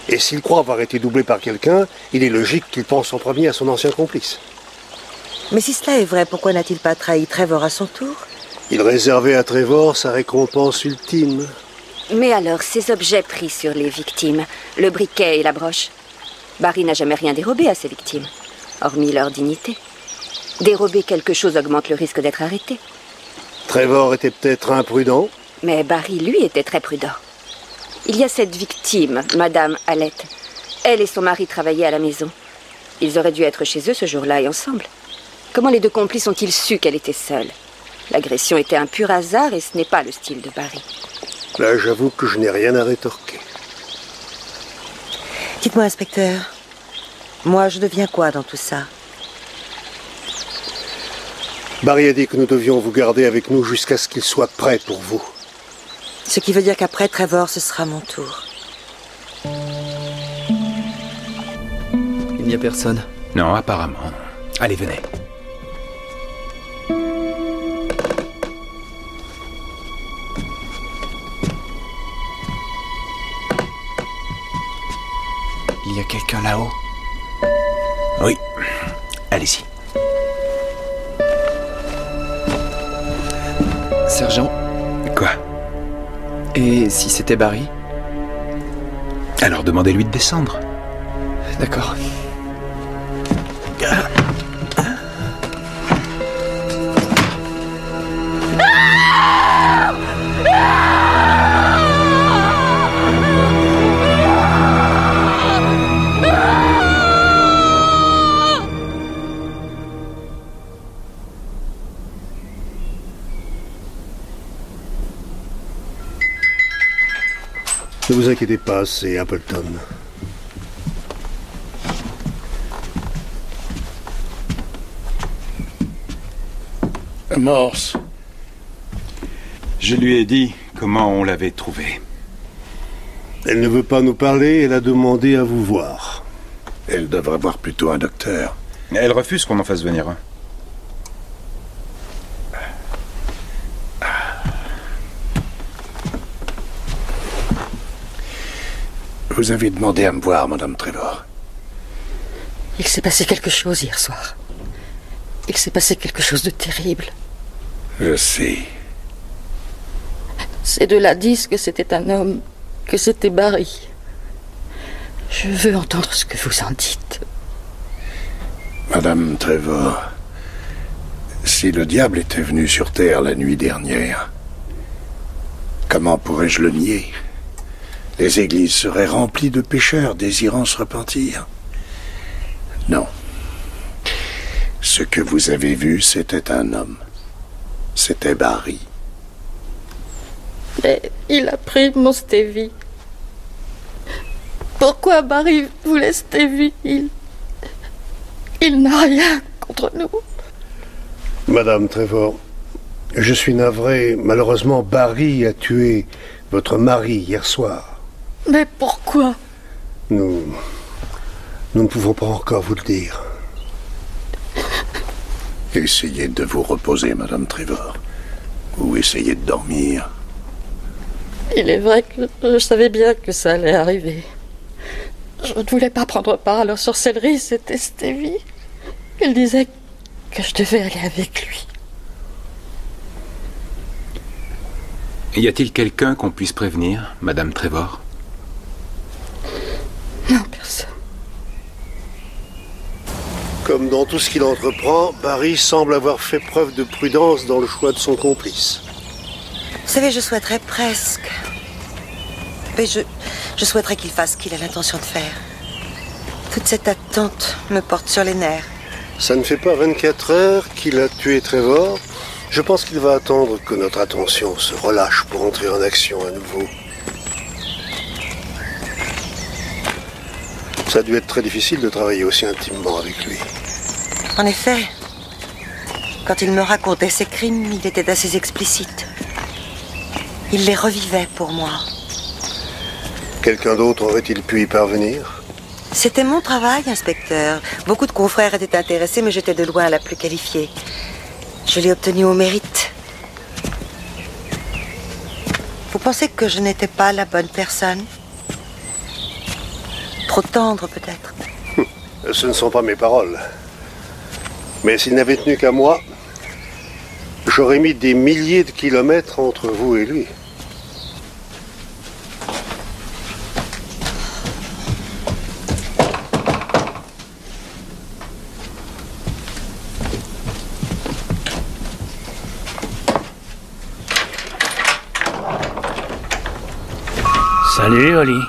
Et s'il croit avoir été doublé par quelqu'un, il est logique qu'il pense en premier à son ancien complice. Mais si cela est vrai, pourquoi n'a-t-il pas trahi Trevor à son tour? Il réservait à Trevor sa récompense ultime. Mais alors, ces objets pris sur les victimes, le briquet et la broche, Barry n'a jamais rien dérobé à ses victimes, hormis leur dignité. Dérober quelque chose augmente le risque d'être arrêté. Trevor était peut-être imprudent. Mais Barry, lui, était très prudent. Il y a cette victime, Madame Hallett. Elle et son mari travaillaient à la maison. Ils auraient dû être chez eux ce jour-là et ensemble. Comment les 2 complices ont-ils su qu'elle était seule? L'agression était un pur hasard et ce n'est pas le style de Barry. Là, j'avoue que je n'ai rien à rétorquer. Dites-moi, inspecteur, moi, je deviens quoi dans tout ça? Barry a dit que nous devions vous garder avec nous jusqu'à ce qu'il soit prêt pour vous. Ce qui veut dire qu'après Trevor, ce sera mon tour. Il n'y a personne. Non, apparemment. Allez, venez. Il y a quelqu'un là-haut? Oui. Allez-y. Sergent? Quoi? Et si c'était Barry? Alors demandez-lui de descendre. D'accord. Ne vous inquiétez pas, c'est Appleton. Morse. Je lui ai dit comment on l'avait trouvée. Elle ne veut pas nous parler, elle a demandé à vous voir. Elle devrait voir plutôt un docteur. Elle refuse qu'on en fasse venir un. Vous avez demandé à me voir, Madame Trevor. Il s'est passé quelque chose hier soir. Il s'est passé quelque chose de terrible. Je sais. Ces deux-là disent que c'était un homme, que c'était Barry. Je veux entendre ce que vous en dites. Madame Trevor, si le diable était venu sur Terre la nuit dernière, comment pourrais-je le nier? Les églises seraient remplies de pécheurs désirant se repentir. Non. Ce que vous avez vu, c'était un homme. C'était Barry. Mais il a pris mon Stevie. Pourquoi Barry voulait Stevie? Il n'a rien contre nous. Madame Trevor, je suis navré. Malheureusement, Barry a tué votre mari hier soir. Mais pourquoi? Nous ne pouvons pas encore vous le dire. Essayez de vous reposer, Madame Trevor. Ou essayez de dormir. Il est vrai que je savais bien que ça allait arriver. Je ne voulais pas prendre part à leur sorcellerie, c'était Stevie. Il disait que je devais aller avec lui. Y a-t-il quelqu'un qu'on puisse prévenir, Madame Trevor? Non, personne. Comme dans tout ce qu'il entreprend, Barry semble avoir fait preuve de prudence dans le choix de son complice. Vous savez, je souhaiterais presque... Mais je souhaiterais qu'il fasse ce qu'il a l'intention de faire. Toute cette attente me porte sur les nerfs. Ça ne fait pas 24 heures qu'il a tué Trevor. Je pense qu'il va attendre que notre attention se relâche pour entrer en action à nouveau. Ça a dû être très difficile de travailler aussi intimement avec lui. En effet, quand il me racontait ses crimes, il était assez explicite. Il les revivait pour moi. Quelqu'un d'autre aurait-il pu y parvenir? C'était mon travail, inspecteur. Beaucoup de confrères étaient intéressés, mais j'étais de loin la plus qualifiée. Je l'ai obtenu au mérite. Vous pensez que je n'étais pas la bonne personne? Trop tendre, peut-être. Ce ne sont pas mes paroles. Mais s'il n'avait tenu qu'à moi, j'aurais mis des milliers de kilomètres entre vous et lui. Salut, Holly.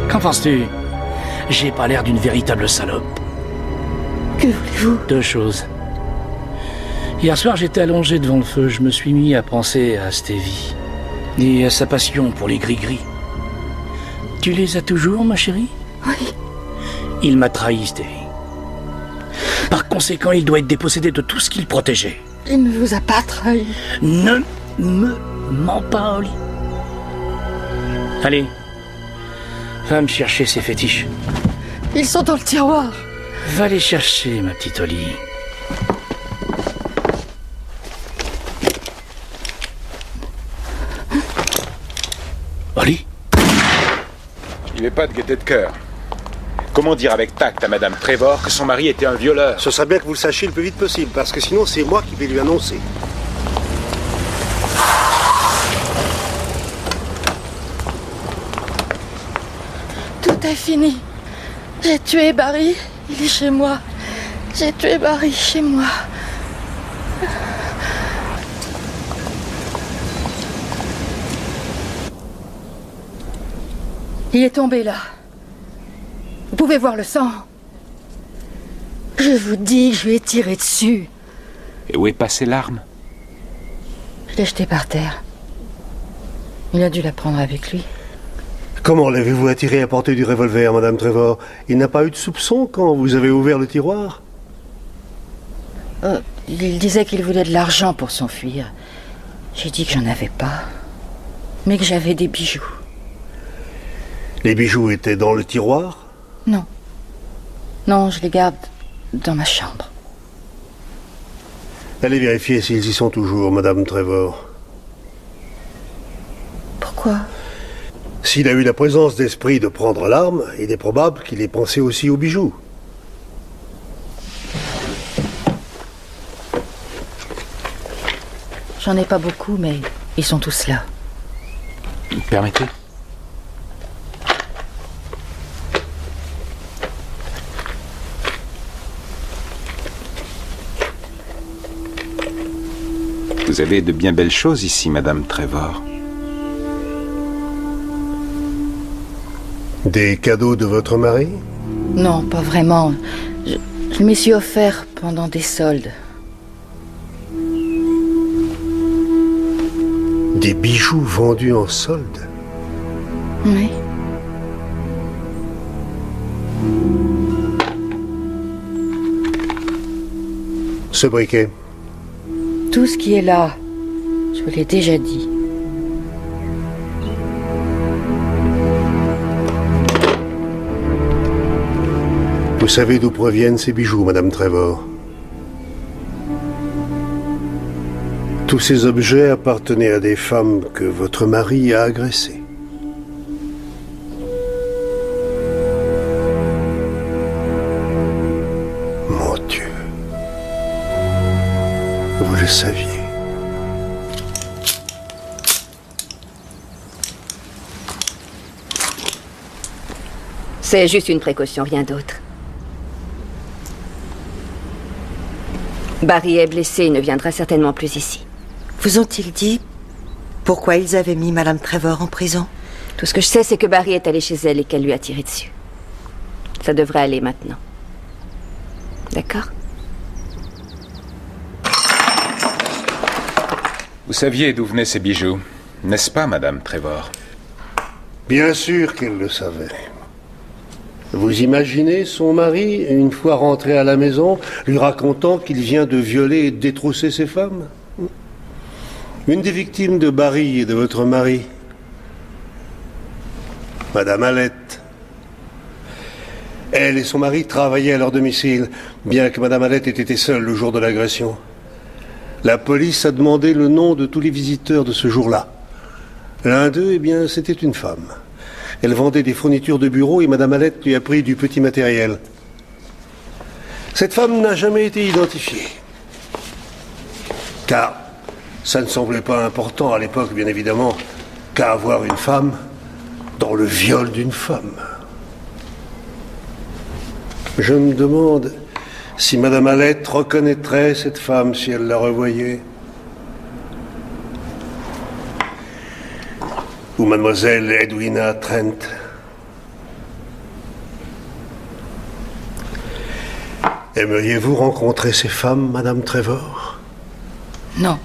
Qu'en penses-tu? J'ai pas l'air d'une véritable salope. Que voulez-vous? Deux choses. Hier soir, j'étais allongé devant le feu. Je me suis mis à penser à Stevie et à sa passion pour les gris-gris. Tu les as toujours, ma chérie? Oui. Il m'a trahi, Stevie. Par conséquent, il doit être dépossédé de tout ce qu'il protégeait. Il ne vous a pas trahi. Ne me mens pas, Holly. Allez, va me chercher ces fétiches. Ils sont dans le tiroir. Va les chercher, ma petite Holly. Holly? Il n'est pas de gaieté de cœur. Comment dire avec tact à Madame Trevor que son mari était un violeur? Ce serait bien que vous le sachiez le plus vite possible, parce que sinon c'est moi qui vais lui annoncer. Tout est fini. J'ai tué Barry. Il est chez moi. J'ai tué Barry chez moi. Il est tombé là. Vous pouvez voir le sang. Je vous dis, je lui ai tiré dessus. Et où est passée l'arme? Je l'ai jeté par terre. Il a dû la prendre avec lui. Comment l'avez-vous attiré à portée du revolver, Madame Trevor? Il n'a pas eu de soupçon quand vous avez ouvert le tiroir? Il disait qu'il voulait de l'argent pour s'enfuir. J'ai dit que j'en avais pas, mais que j'avais des bijoux. Les bijoux étaient dans le tiroir? Non. Non, je les garde dans ma chambre. Allez vérifier s'ils y sont toujours, Madame Trevor. Pourquoi? S'il a eu la présence d'esprit de prendre l'arme, il est probable qu'il ait pensé aussi aux bijoux. J'en ai pas beaucoup, mais ils sont tous là. Permettez. Vous avez de bien belles choses ici, Madame Trevor. Des cadeaux de votre mari? Non, pas vraiment. Je m'y suis offert pendant des soldes. Des bijoux vendus en solde? Oui. Ce briquet? Tout ce qui est là, je vous l'ai déjà dit. Vous savez d'où proviennent ces bijoux, Madame Trevor? Tous ces objets appartenaient à des femmes que votre mari a agressées. Mon Dieu. Vous le saviez. C'est juste une précaution, rien d'autre. Barry est blessé, il ne viendra certainement plus ici. Vous ont-ils dit pourquoi ils avaient mis Madame Trevor en prison? Tout ce que je sais, c'est que Barry est allé chez elle et qu'elle lui a tiré dessus. Ça devrait aller maintenant. D'accord? Vous saviez d'où venaient ces bijoux, n'est-ce pas, Madame Trevor? Bien sûr qu'elle le savait. Vous imaginez son mari, une fois rentré à la maison, lui racontant qu'il vient de violer et de détrousser ses femmes? Une des victimes de Barry et de votre mari, Madame Hallett. Elle et son mari travaillaient à leur domicile, bien que Madame Hallett ait été seule le jour de l'agression. La police a demandé le nom de tous les visiteurs de ce jour-là. L'un d'eux, eh bien, c'était une femme. Elle vendait des fournitures de bureau et Madame Hallett lui a pris du petit matériel. Cette femme n'a jamais été identifiée. Car ça ne semblait pas important à l'époque, bien évidemment, qu'à avoir une femme dans le viol d'une femme. Je me demande si Madame Hallett reconnaîtrait cette femme si elle la revoyait. Ou Mademoiselle Edwina Trent. Aimeriez-vous rencontrer ces femmes, Madame Trevor? Non.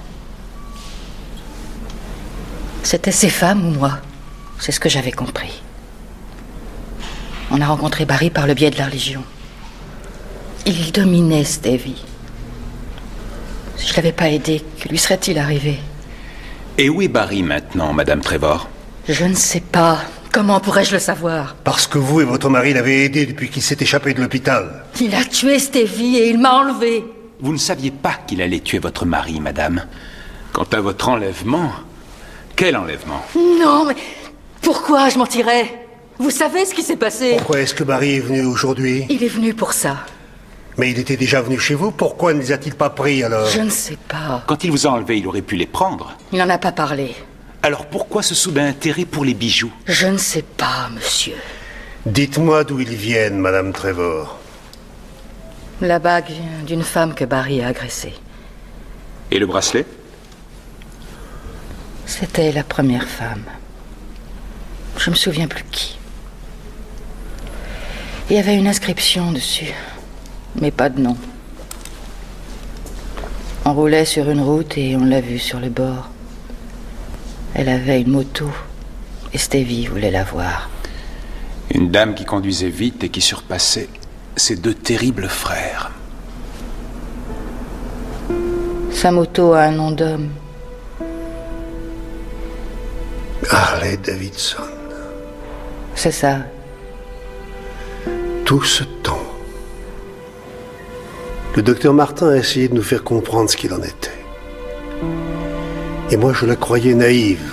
C'était ces femmes ou moi. C'est ce que j'avais compris. On a rencontré Barry par le biais de la religion. Il dominait Stevie. Si je l'avais pas aidé, que lui serait-il arrivé? Et où est Barry maintenant, Madame Trevor? Je ne sais pas. Comment pourrais-je le savoir? Parce que vous et votre mari l'avez aidé depuis qu'il s'est échappé de l'hôpital. Il a tué Stevie et il m'a enlevé. Vous ne saviez pas qu'il allait tuer votre mari, madame. Quant à votre enlèvement... Quel enlèvement? Non, mais pourquoi je mentirais? Vous savez ce qui s'est passé? Pourquoi est-ce que Barry est venu aujourd'hui? Il est venu pour ça. Mais il était déjà venu chez vous, pourquoi ne les a-t-il pas pris alors? Je ne sais pas. Quand il vous a enlevé, il aurait pu les prendre. Il n'en a pas parlé. Alors pourquoi ce soudain intérêt pour les bijoux? Je ne sais pas, monsieur. Dites-moi d'où ils viennent, Madame Trevor. La bague vient d'une femme que Barry a agressée. Et le bracelet? C'était la première femme. Je me souviens plus qui. Il y avait une inscription dessus, mais pas de nom. On roulait sur une route et on l'a vue sur le bord. Elle avait une moto et Stevie voulait la voir. Une dame qui conduisait vite et qui surpassait ses deux terribles frères. Sa moto a un nom d'homme. Harley Davidson. C'est ça. Tout ce temps, le docteur Martin a essayé de nous faire comprendre ce qu'il en était. Et moi, je la croyais naïve.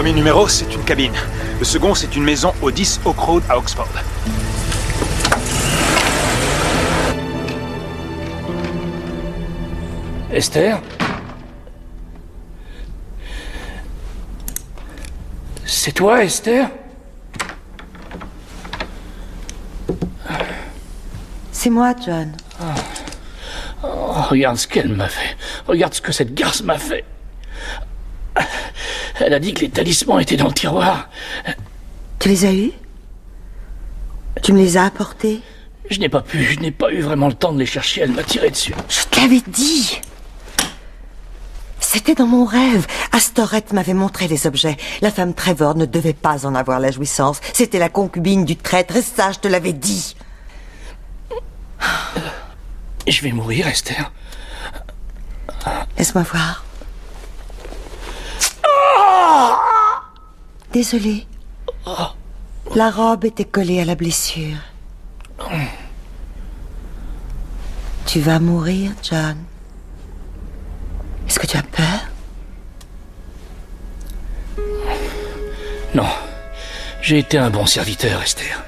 premier numéro, c'est une cabine. Le second, c'est une maison au 10 Oak Road à Oxford. Esther? C'est toi, Esther? C'est moi, John. Oh, regarde ce qu'elle m'a fait. Regarde ce que cette garce m'a fait. Elle a dit que les talismans étaient dans le tiroir. Tu les as eus? Tu me les as apportés? Je n'ai pas eu vraiment le temps de les chercher, elle m'a tiré dessus. Je te l'avais dit! C'était dans mon rêve. Astoreth m'avait montré les objets. La femme Trevor ne devait pas en avoir la jouissance. C'était la concubine du traître, et ça, je te l'avais dit. Je vais mourir, Esther. Laisse-moi voir. Désolée. La robe était collée à la blessure. Tu vas mourir, John. Est-ce que tu as peur? Non. J'ai été un bon serviteur, Esther.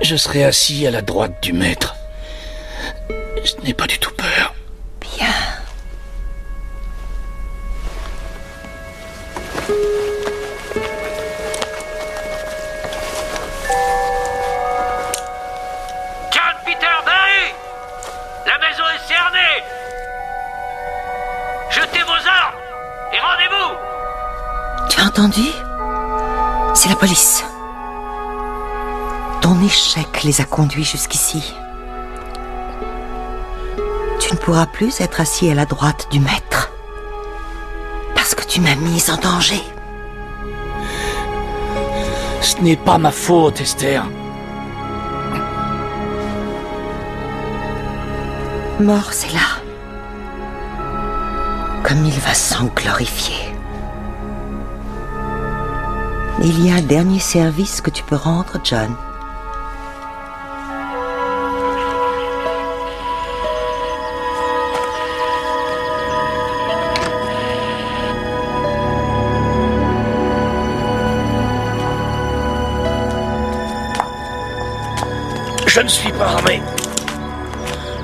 Je serai assis à la droite du maître. Je n'ai pas du tout peur. Bien. John Peter Barry! La maison est cernée! Jetez vos armes et rendez-vous! Tu as entendu? C'est la police. Ton échec les a conduits jusqu'ici. Tu ne pourras plus être assis à la droite du maître. Parce que tu m'as mise en danger. Ce n'est pas ma faute, Esther. Mort, c'est là. Comme il va s'en glorifier. Il y a un dernier service que tu peux rendre, John. Je ne suis pas armé.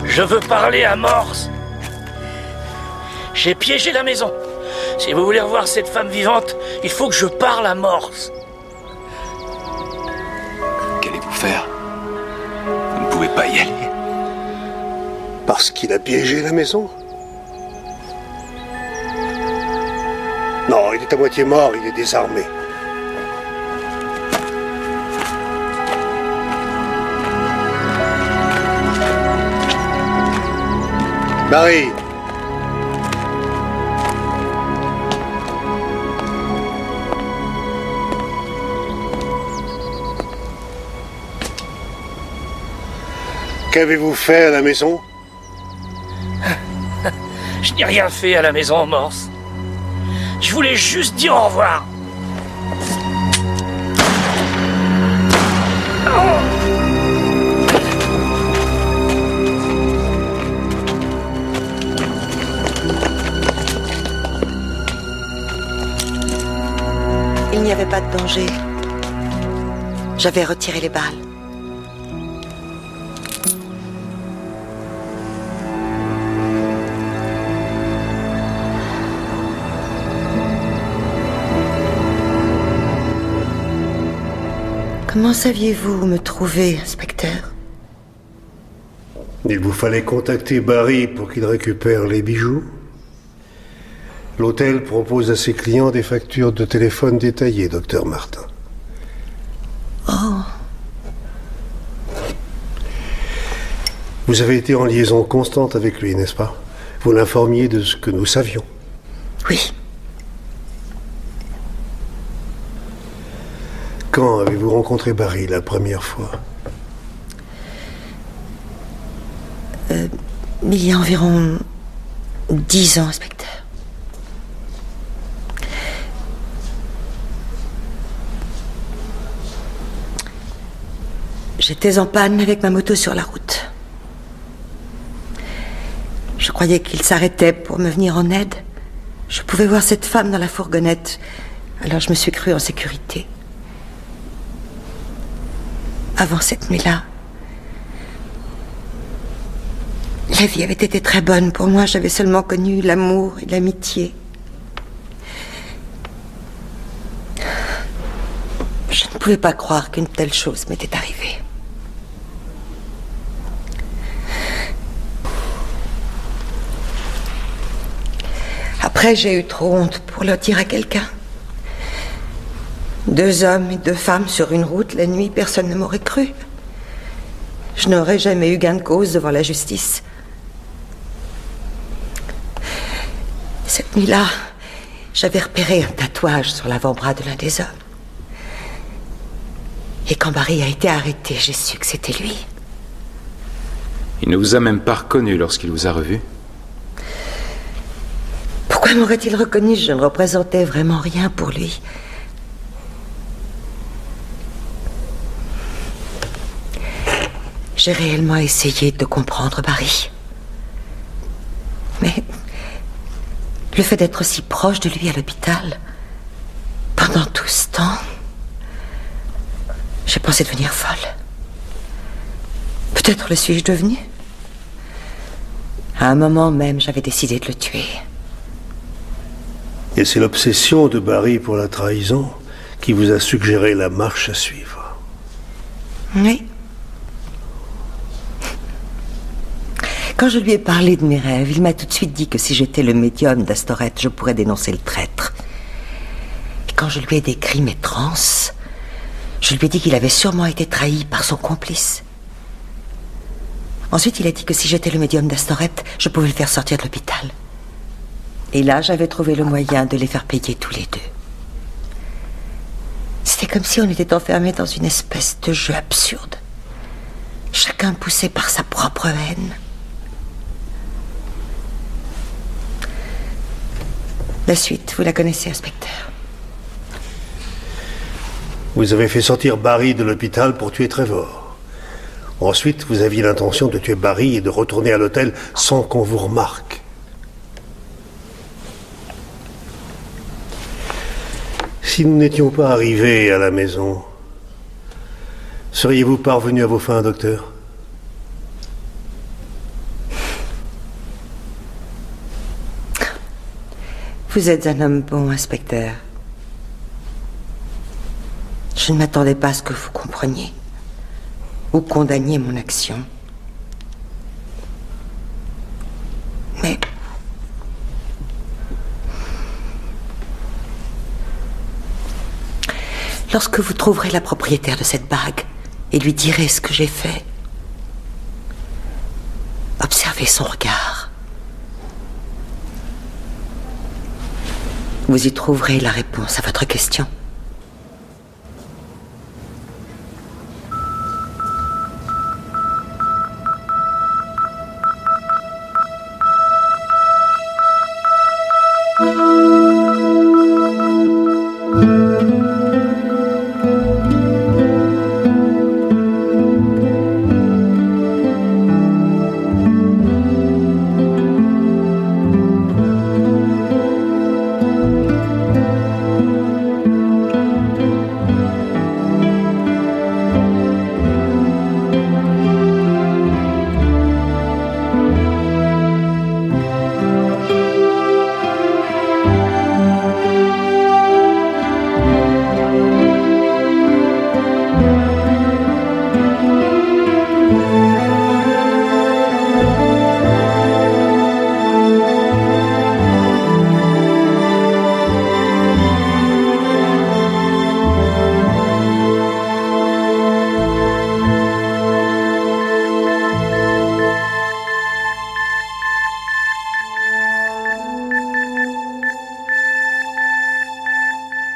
Je veux parler à Morse. J'ai piégé la maison. Si vous voulez revoir cette femme vivante, il faut que je parle à Morse. Qu'allez-vous faire? Vous ne pouvez pas y aller. Parce qu'il a piégé la maison? Non, il est à moitié mort, il est désarmé. Barry! Qu'avez-vous fait à la maison? Je n'ai rien fait à la maison, Morse. Je voulais juste dire au revoir. Il n'y avait pas de danger. J'avais retiré les balles. Comment saviez-vous me trouver, inspecteur? Il vous fallait contacter Barry pour qu'il récupère les bijoux. L'hôtel propose à ses clients des factures de téléphone détaillées, docteur Martin. Oh. Vous avez été en liaison constante avec lui, n'est-ce pas? Vous l'informiez de ce que nous savions. Oui. Quand avez-vous rencontré Barry la première fois? Il y a environ 10 ans, inspecteur. J'étais en panne avec ma moto sur la route. Je croyais qu'il s'arrêtait pour me venir en aide. Je pouvais voir cette femme dans la fourgonnette. Alors je me suis crue en sécurité. Avant cette nuit-là, la vie avait été très bonne pour moi. J'avais seulement connu l'amour et l'amitié. Je ne pouvais pas croire qu'une telle chose m'était arrivée. Après, j'ai eu trop honte pour le dire à quelqu'un. 2 hommes et 2 femmes sur une route, la nuit, personne ne m'aurait cru. Je n'aurais jamais eu gain de cause devant la justice. Cette nuit-là, j'avais repéré un tatouage sur l'avant-bras de l'un des hommes. Et quand Barry a été arrêté, j'ai su que c'était lui. Il ne vous a même pas reconnu lorsqu'il vous a revu? Pourquoi m'aurait-il reconnu? Je ne représentais vraiment rien pour lui. J'ai réellement essayé de comprendre Barry. Mais le fait d'être si proche de lui à l'hôpital, pendant tout ce temps, j'ai pensé devenir folle. Peut-être le suis-je devenue. À un moment même, j'avais décidé de le tuer. Et c'est l'obsession de Barry pour la trahison qui vous a suggéré la marche à suivre. Oui. Quand je lui ai parlé de mes rêves, il m'a tout de suite dit que si j'étais le médium d'Astoret, je pourrais dénoncer le traître. Et quand je lui ai décrit mes transes, je lui ai dit qu'il avait sûrement été trahi par son complice. Ensuite, il a dit que si j'étais le médium d'Astoret, je pouvais le faire sortir de l'hôpital. Et là, j'avais trouvé le moyen de les faire payer tous les 2. C'était comme si on était enfermés dans une espèce de jeu absurde. Chacun poussé par sa propre haine. La suite, vous la connaissez, inspecteur. Vous avez fait sortir Barry de l'hôpital pour tuer Trevor. Ensuite, vous aviez l'intention de tuer Barry et de retourner à l'hôtel sans qu'on vous remarque. Si nous n'étions pas arrivés à la maison, seriez-vous parvenu à vos fins, docteur? Vous êtes un homme bon, inspecteur. Je ne m'attendais pas à ce que vous compreniez ou condamniez mon action. Mais lorsque vous trouverez la propriétaire de cette bague et lui direz ce que j'ai fait, observez son regard. Vous y trouverez la réponse à votre question.